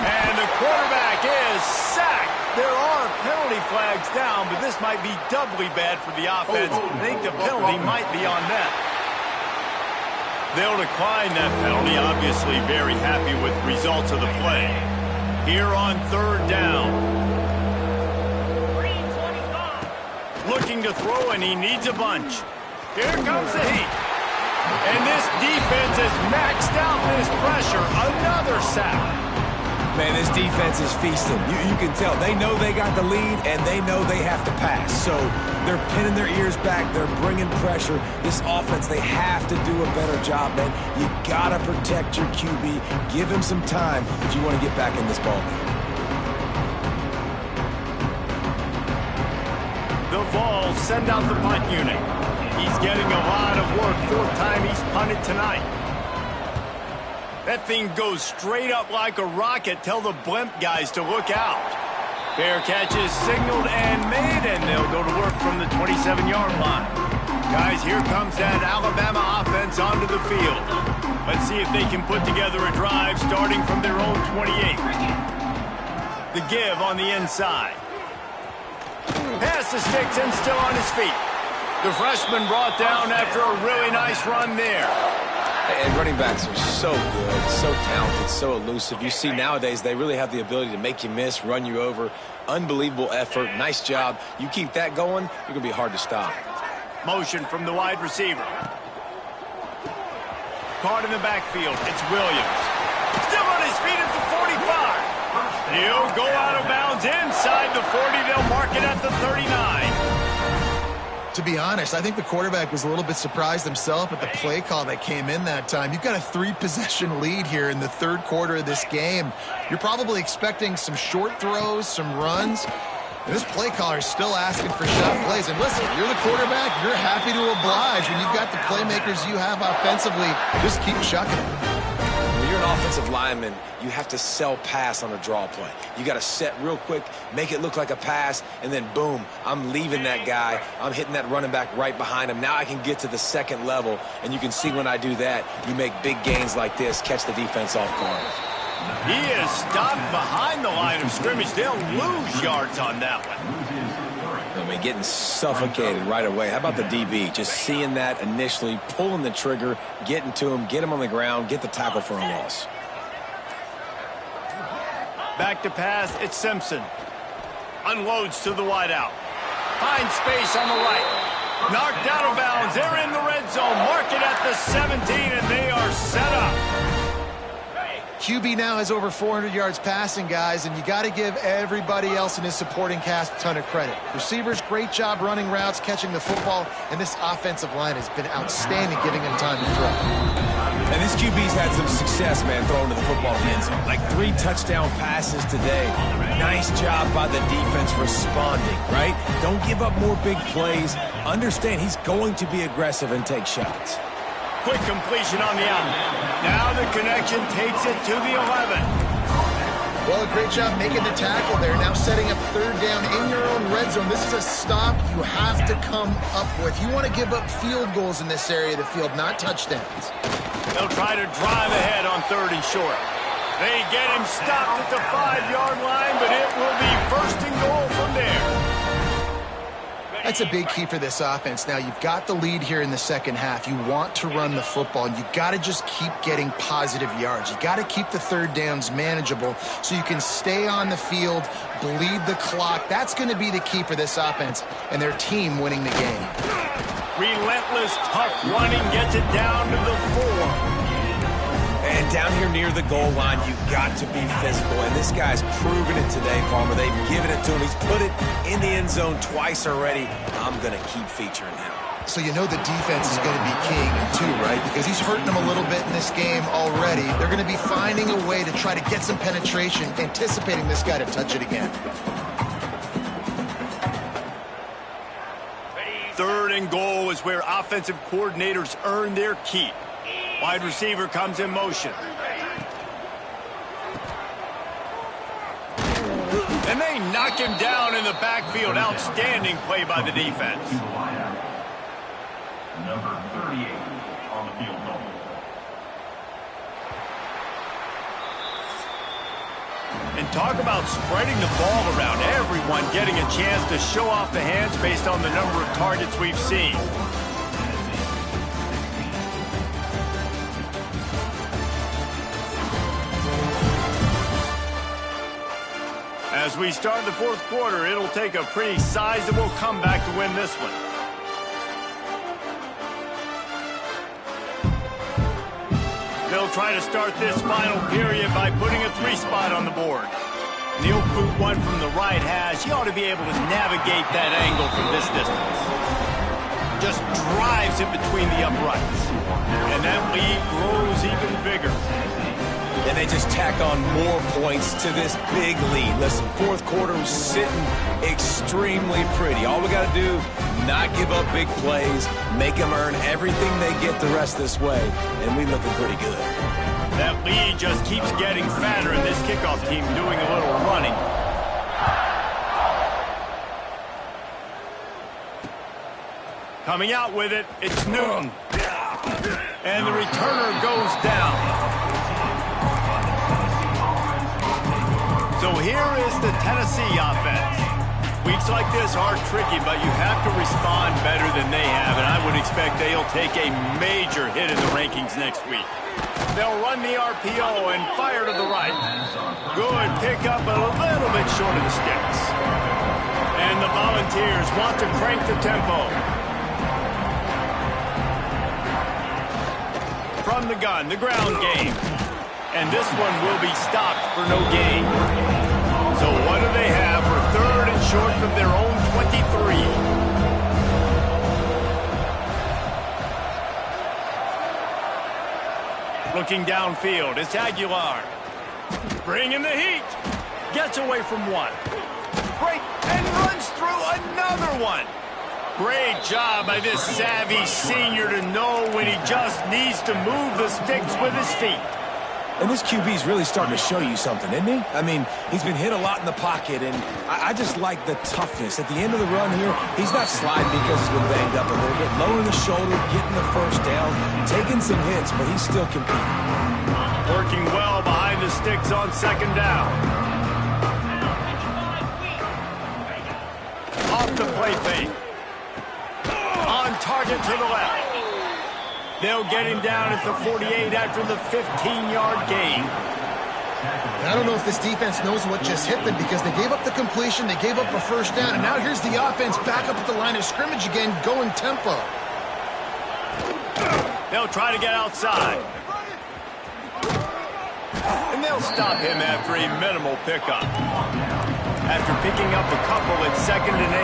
And the quarterback is sacked. There are penalty flags down, but this might be doubly bad for the offense. I think the penalty might be on them. They'll decline that penalty, obviously very happy with the results of the play. Here on third down. Looking to throw, and he needs a bunch. Here comes the heat. And this defense has maxed out this pressure. Another sack. Man, this defense is feasting. You can tell. They know they got the lead, and they know they have to pass. So they're pinning their ears back. They're bringing pressure. This offense, they have to do a better job, man. You got to protect your QB. Give him some time if you want to get back in this ball game. The Vols send out the punt unit. He's getting a lot of work. Fourth time he's punted tonight. That thing goes straight up like a rocket. Tell the blimp guys to look out. Fair catch is signaled and made, and they'll go to work from the 27-yard line. Guys, here comes that Alabama offense onto the field. Let's see if they can put together a drive starting from their own 28. The give on the inside. Pass the sticks and still on his feet. The freshman brought down after a really nice run there. And running backs are so good, so talented, so elusive. You see nowadays they really have the ability to make you miss, run you over. Unbelievable effort. Nice job. You keep that going, you're going to be hard to stop. Motion from the wide receiver. Caught in the backfield. It's Williams. Still on his feet at the 45. He'll go out of bounds inside the 40. They'll mark it at the 39. To be honest, I think the quarterback was a little bit surprised himself at the play call that came in that time. You've got a 3-possession lead here in the third quarter of this game. You're probably expecting some short throws, some runs. And this play caller is still asking for shot plays. And listen, you're the quarterback. You're happy to oblige. When you've got the playmakers you have offensively, just keep chucking them. When you're an offensive lineman, you have to sell pass on a draw play. You got to set real quick, make it look like a pass, and then boom, I'm leaving that guy. I'm hitting that running back right behind him. Now I can get to the second level, and you can see when I do that, you make big gains like this, catch the defense off guard. He is stopped behind the line of scrimmage. They'll lose yards on that one. I mean, getting suffocated right away. How about the DB? Just seeing that initially, pulling the trigger, getting to him, get him on the ground, get the tackle for a loss. Back to pass, it's Simpson. Unloads to the wideout. Finds space on the right. Knocked out of bounds. They're in the red zone. Mark it at the 17, and they are set up. QB now has over 400 yards passing, guys, and you got to give everybody else in his supporting cast a ton of credit. Receivers, great job running routes, catching the football, and this offensive line has been outstanding, giving him time to throw. And this QB's had some success, man, throwing to the football end zone. Like 3 touchdown passes today. Nice job by the defense responding, right? Don't give up more big plays. Understand he's going to be aggressive and take shots. Quick completion on the out. Now the connection takes it to the 11. Well, a great job making the tackle there. Now setting up third down in your own red zone. This is a stop you have to come up with. You want to give up field goals in this area of the field, not touchdowns. They'll try to drive ahead on 3rd and short. They get him stopped at the 5-yard line, but it will be 1st and goal from there. That's a big key for this offense. Now, you've got the lead here in the second half. You want to run the football, and you've got to just keep getting positive yards. You got to keep the third downs manageable so you can stay on the field, bleed the clock. That's going to be the key for this offense and their team winning the game. Relentless, tough running gets it down to the 4. And down here near the goal line, you've got to be physical. And this guy's proven it today, Palmer. They've given it to him. He's put it in the end zone twice already. I'm going to keep featuring him. So you know the defense is going to be king too, right? Because he's hurting them a little bit in this game already. They're going to be finding a way to try to get some penetration, anticipating this guy to touch it again. 3rd and goal is where offensive coordinators earn their keep. Wide receiver comes in motion. And they knock him down in the backfield. Outstanding play by the defense. Number 38 on the field goal. And talk about spreading the ball around. Everyone getting a chance to show off the hands based on the number of targets we've seen. As we start the 4th quarter, it'll take a pretty sizable comeback to win this one. They'll try to start this final period by putting a 3 spot on the board. They'll boot one from the right hash. He ought to be able to navigate that angle from this distance. Just drives it between the uprights. And that lead grows even bigger. And they just tack on more points to this big lead. Listen, 4th quarter was sitting extremely pretty. All we got to do, not give up big plays, make them earn everything they get the rest this way, and we looking pretty good. That lead just keeps getting fatter, and this kickoff team doing a little running. Coming out with it, it's Newton. And the returner goes down. So here is the Tennessee offense. Weeks like this are tricky, but you have to respond better than they have, and I would expect they'll take a major hit in the rankings next week. They'll run the RPO and fire to the right. Good pickup, but a little bit short of the sticks. And the Volunteers want to crank the tempo. From the gun, the ground game. And this one will be stopped for no gain. So what do they have for 3rd and short from their own 23? Looking downfield, it's Aguilar. Bringing the heat. Gets away from one. Break and runs through another one. Great job by this savvy senior to know when he just needs to move the sticks with his feet. And this QB's really starting to show you something, isn't he? I mean, he's been hit a lot in the pocket, and I just like the toughness. At the end of the run here, he's not sliding because he's been banged up a little bit. Lowering the shoulder, getting the 1st down, taking some hits, but he's still competing. Working well behind the sticks on 2nd down. Off the play fake. On target to the left. They'll get him down at the 48 after the 15-yard gain. And I don't know if this defense knows what just hit them because they gave up the completion, they gave up a first down, and now here's the offense back up at the line of scrimmage again, going tempo. They'll try to get outside. And they'll stop him after a minimal pickup. After picking up a couple at 2nd and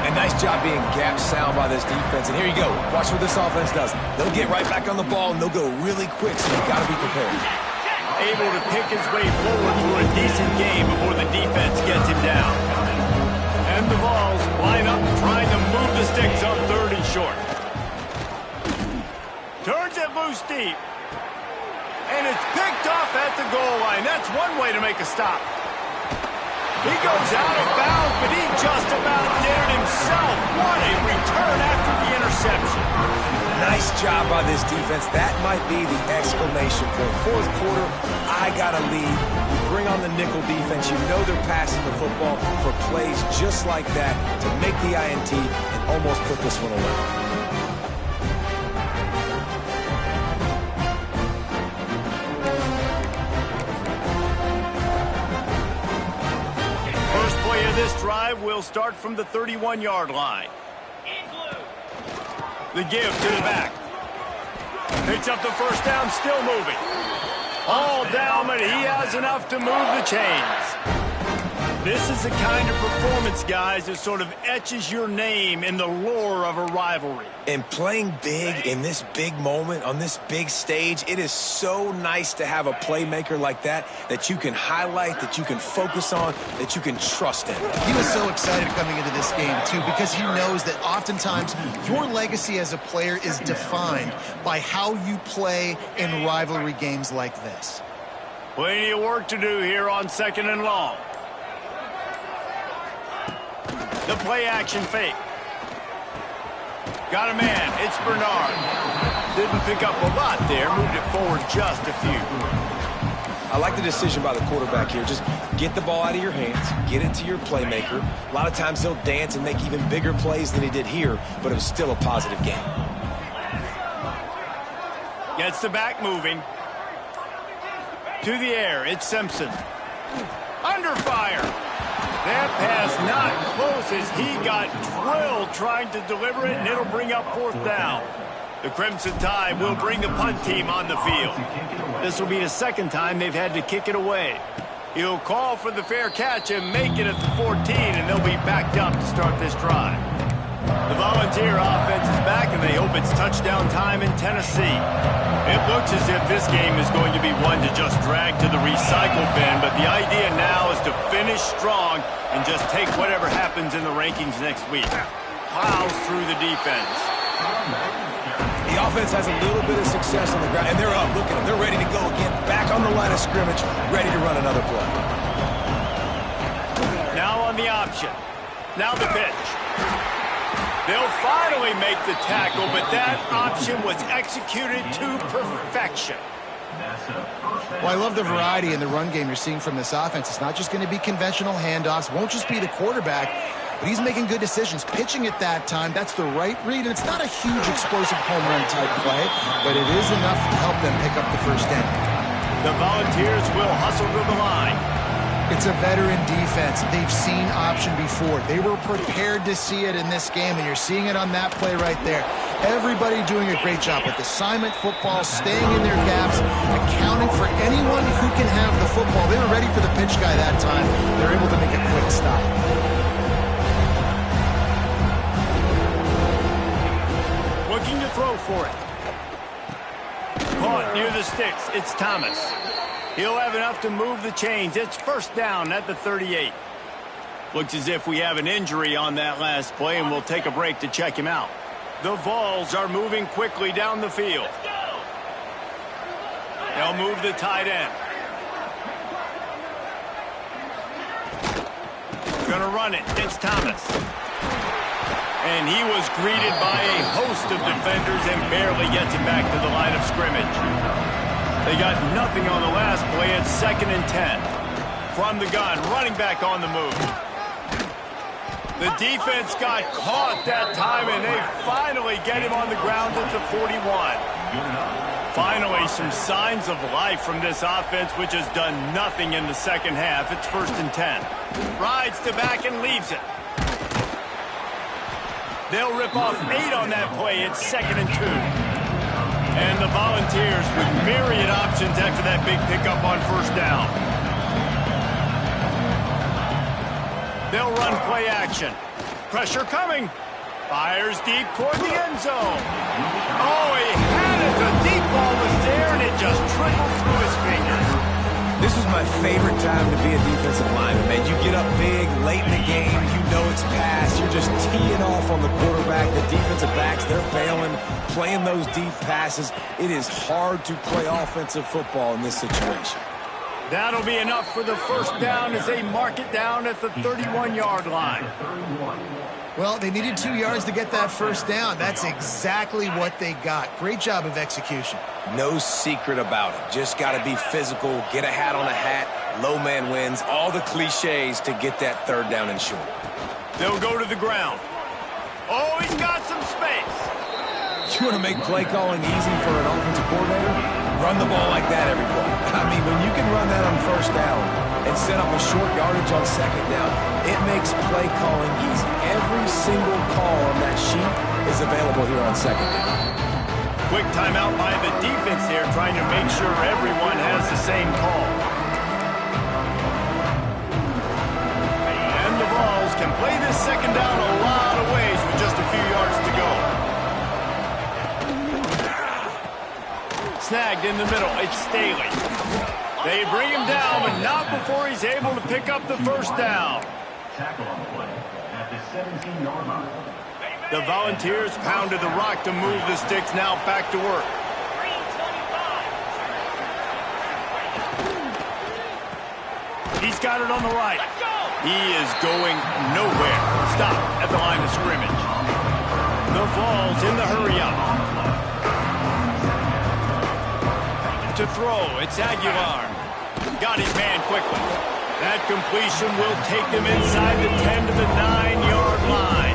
8. And nice job being gap sound by this defense. And here you go. Watch what this offense does. They'll get right back on the ball, and they'll go really quick, so you've got to be prepared. Able to pick his way forward through a decent game before the defense gets him down. And the Vols line up trying to move the sticks on 3rd and short. Turns it loose deep. And it's picked off at the goal line. That's one way to make a stop. He goes out of bounds, but he just about did it himself. What a return after the interception. Nice job by this defense. That might be the exclamation point. 4th quarter, I got a lead. You bring on the nickel defense. You know they're passing the football for plays just like that to make the INT and almost put this one away. This drive will start from the 31-yard line. The give to the back. Picks up the first down, still moving. All down, but he has enough to move the chains. This is the kind of performance, guys, that sort of etches your name in the lore of a rivalry. And playing big in this big moment, on this big stage, it is so nice to have a playmaker like that you can highlight, that you can focus on, that you can trust in. He was so excited coming into this game, too, because he knows that oftentimes your legacy as a player is defined by how you play in rivalry games like this. Plenty of work to do here on 2nd and long. The play-action fake. Got a man. It's Bernard. Didn't pick up a lot there. Moved it forward just a few. I like the decision by the quarterback here. Just get the ball out of your hands. Get it to your playmaker. A lot of times he'll dance and make even bigger plays than he did here, but it was still a positive game. Gets the back moving. To the air. It's Simpson. Under fire. That pass not close as he got drilled trying to deliver it, and it'll bring up 4th down. The Crimson Tide will bring the punt team on the field. This will be the 2nd time they've had to kick it away. He'll call for the fair catch and make it at the 14, and they'll be backed up to start this drive. The Volunteer offense is back, and they hope it's touchdown time in Tennessee. It looks as if this game is going to be one to just drag to the recycle bin, but the idea now is to finish strong and just take whatever happens in the rankings next week. Plows through the defense. The offense has a little bit of success on the ground, and they're up. Look at them. They're ready to go again. Back on the line of scrimmage, ready to run another play. Now on the option. Now the pitch. They'll finally make the tackle, but that option was executed to perfection. Well, I love the variety in the run game you're seeing from this offense. It's not just going to be conventional handoffs. Won't just be the quarterback, but he's making good decisions. Pitching at that time, that's the right read, and it's not a huge explosive home run type play, but it is enough to help them pick up the first down. The Volunteers will hustle to the line. It's a veteran defense. They've seen option before. They were prepared to see it in this game, and you're seeing it on that play right there. Everybody doing a great job with assignment football, staying in their gaps, accounting for anyone who can have the football. They were ready for the pitch guy that time. They're able to make a quick stop. Looking to throw for it. Caught near the sticks. It's Thomas. He'll have enough to move the chains. It's 1st down at the 38. Looks as if we have an injury on that last play, and we'll take a break to check him out. The Vols are moving quickly down the field. They'll move the tight end. Gonna run it. It's Thomas. And he was greeted by a host of defenders and barely gets it back to the line of scrimmage. They got nothing on the last play. It's 2nd and 10. From the gun, running back on the move. The defense got caught that time, and they finally get him on the ground at the 41. Finally, some signs of life from this offense, which has done nothing in the second half. It's 1st and 10. Rides the back and leaves it. They'll rip off 8 on that play. It's 2nd and 2. And the Volunteers with myriad options after that big pickup on 1st down. They'll run play action. Pressure coming. Fires deep toward the end zone. Oh, he had it. The deep ball was there, and it just trickled through his fingers. This was my favorite time to be a defensive lineman, man. You get up big, late in the game, you know it's past. You're just teeing off on the quarterback. The defensive backs, they're bailing, playing those deep passes. It is hard to play offensive football in this situation. That'll be enough for the 1st down as they mark it down at the 31-yard line. Well, they needed 2 yards to get that 1st down. That's exactly what they got. Great job of execution. No secret about it. Just got to be physical, get a hat on a hat, low man wins, all the cliches to get that 3rd down and short. They'll go to the ground. Oh, he's got some space. You want to make play calling easy for an offensive coordinator? Run the ball like that every play. I mean, when you can run that on 1st down and set up a short yardage on 2nd down, it makes play calling easy. Every single call on that sheet is available here on 2nd down. Quick timeout by the defense here, trying to make sure everyone has the same call. And the Vols can play this 2nd down a lot of ways with just a few yards to go. Snagged in the middle. It's Staley. They bring him down, but not before he's able to pick up the 1st down. Tackle on the play at the 17-yard line. The Volunteers pounded the rock to move the sticks. Now back to work. He's got it on the right. He is going nowhere. Stop at the line of scrimmage. The Vols in the hurry up. To throw, it's Aguilar. Got his man quickly. That completion will take them inside the 10 to the 9-yard line.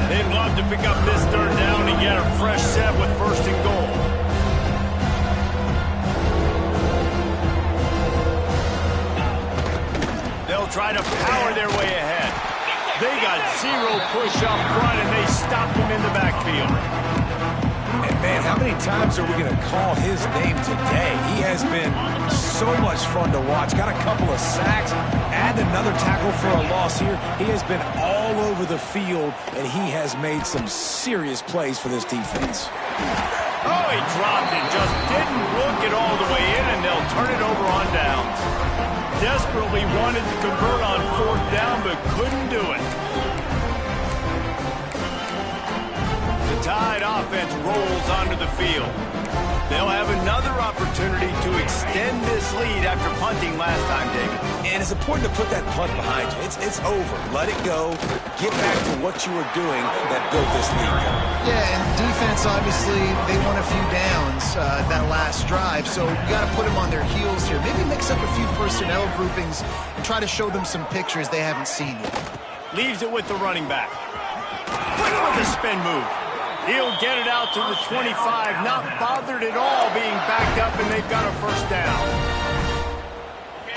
They'd love to pick up this 3rd down and get a fresh set with 1st and goal. They'll try to power their way ahead. They got 0 push up front, and they stopped him in the backfield. And, man, how many times are we going to call his name today? He has been so much fun to watch. Got a couple of sacks. Add another tackle for a loss here. He has been all over the field, and he has made some serious plays for this defense. Oh, he dropped it. Just didn't look it all the way in, and they'll turn it over on downs. Desperately wanted to convert on 4th down, but couldn't do it. The Tide offense rolls onto the field. They'll have another opportunity to extend this lead after punting last time, David. And it's important to put that punt behind you. It's over. Let it go. Get back to what you were doing that built this lead. Yeah, and defense, obviously, they won a few downs that last drive, so you got to put them on their heels here. Maybe mix up a few personnel groupings and try to show them some pictures they haven't seen yet. Leaves it with the running back. Quick with the spin move. He'll get it out to the 25, not bothered at all being backed up, and they've got a 1st down.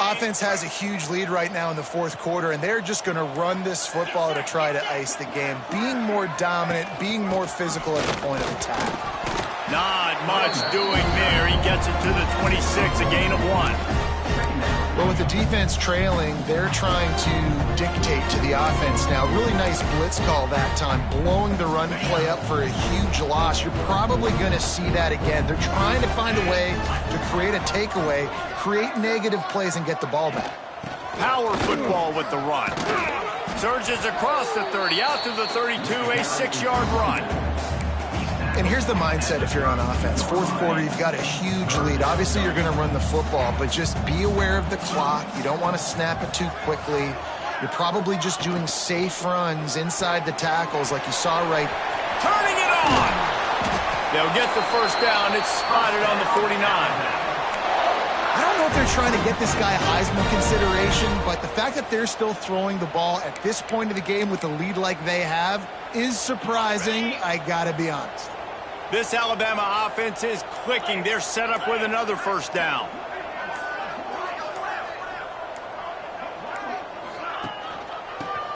Offense has a huge lead right now in the 4th quarter, and they're just going to run this football to try to ice the game. Being more dominant, being more physical at the point of attack. Not much doing there. He gets it to the 26, a gain of 1. But with the defense trailing, they're trying to dictate to the offense now. Really nice blitz call that time, blowing the run play up for a huge loss. You're probably going to see that again. They're trying to find a way to create a takeaway, create negative plays, and get the ball back. Power football with the run. Surges across the 30, out to the 32, a 6-yard run. And here's the mindset if you're on offense. 4th quarter, you've got a huge lead. Obviously, you're going to run the football, but just be aware of the clock. You don't want to snap it too quickly. You're probably just doing safe runs inside the tackles like you saw right. Turning it on! They'll get the 1st down. It's spotted on the 49. I don't know if they're trying to get this guy Heisman consideration, but the fact that they're still throwing the ball at this point of the game with a lead like they have is surprising, I gotta be honest. This Alabama offense is clicking. They're set up with another first down.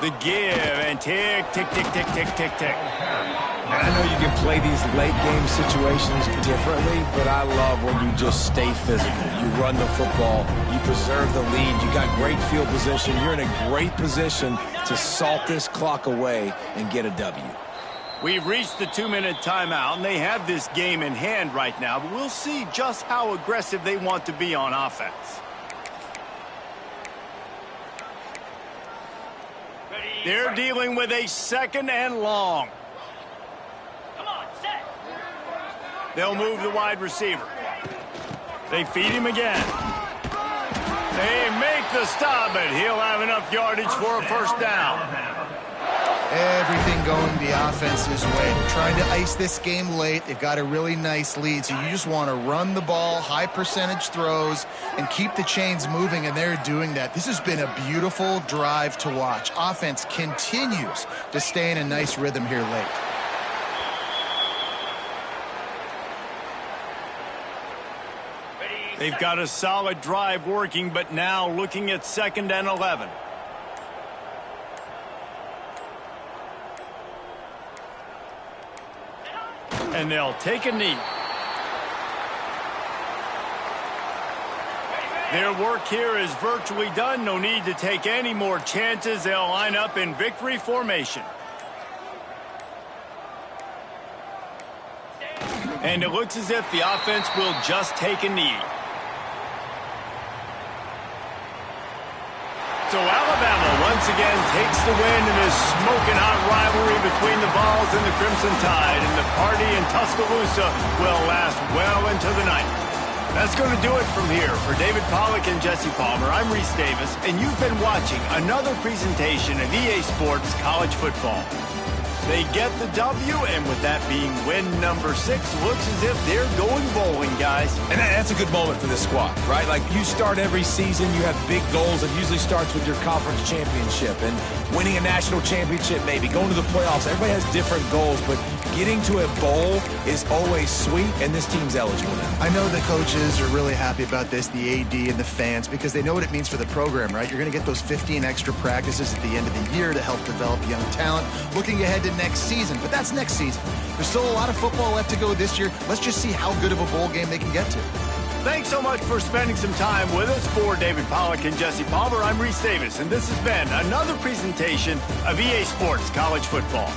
The give and tick, tick, tick, tick, tick, tick, tick. And I know you can play these late game situations differently, but I love when you just stay physical. You run the football, you preserve the lead, you got great field position. You're in a great position to salt this clock away and get a W. We've reached the 2-minute timeout, and they have this game in hand right now, but we'll see just how aggressive they want to be on offense. They're dealing with a 2nd and long. Come on, set. They'll move the wide receiver. They feed him again. They make the stop, but he'll have enough yardage for a first down. Everything going the offense's way. They're trying to ice this game late. They've got a really nice lead, so you just want to run the ball, high percentage throws, and keep the chains moving, and they're doing that. This has been a beautiful drive to watch. Offense continues to stay in a nice rhythm here late. They've got a solid drive working, but now looking at 2nd and 11. And they'll take a knee. Their work here is virtually done. No need to take any more chances. They'll line up in victory formation. And it looks as if the offense will just take a knee. So Alabama once again takes the win in this smoking hot rivalry between the Vols and the Crimson Tide, and the party in Tuscaloosa will last well into the night. That's going to do it from here. For David Pollack and Jesse Palmer, I'm Reese Davis, and you've been watching another presentation of EA Sports College Football. They get the W, and with that being win number 6, looks as if they're going bowling, guys. And that's a good moment for this squad, right? Like, you start every season, you have big goals. It usually starts with your conference championship and winning a national championship, maybe going to the playoffs. Everybody has different goals, but getting to a bowl is always sweet, and this team's eligible now. I know the coaches are really happy about this, the AD and the fans, because they know what it means for the program, right? You're going to get those 15 extra practices at the end of the year to help develop young talent. Looking ahead to next season, but that's next season. There's still a lot of football left to go this year. Let's just see how good of a bowl game they can get to. Thanks so much for spending some time with us. For David Pollack and Jesse Palmer, I'm Reese Davis, and this has been another presentation of EA Sports College Football.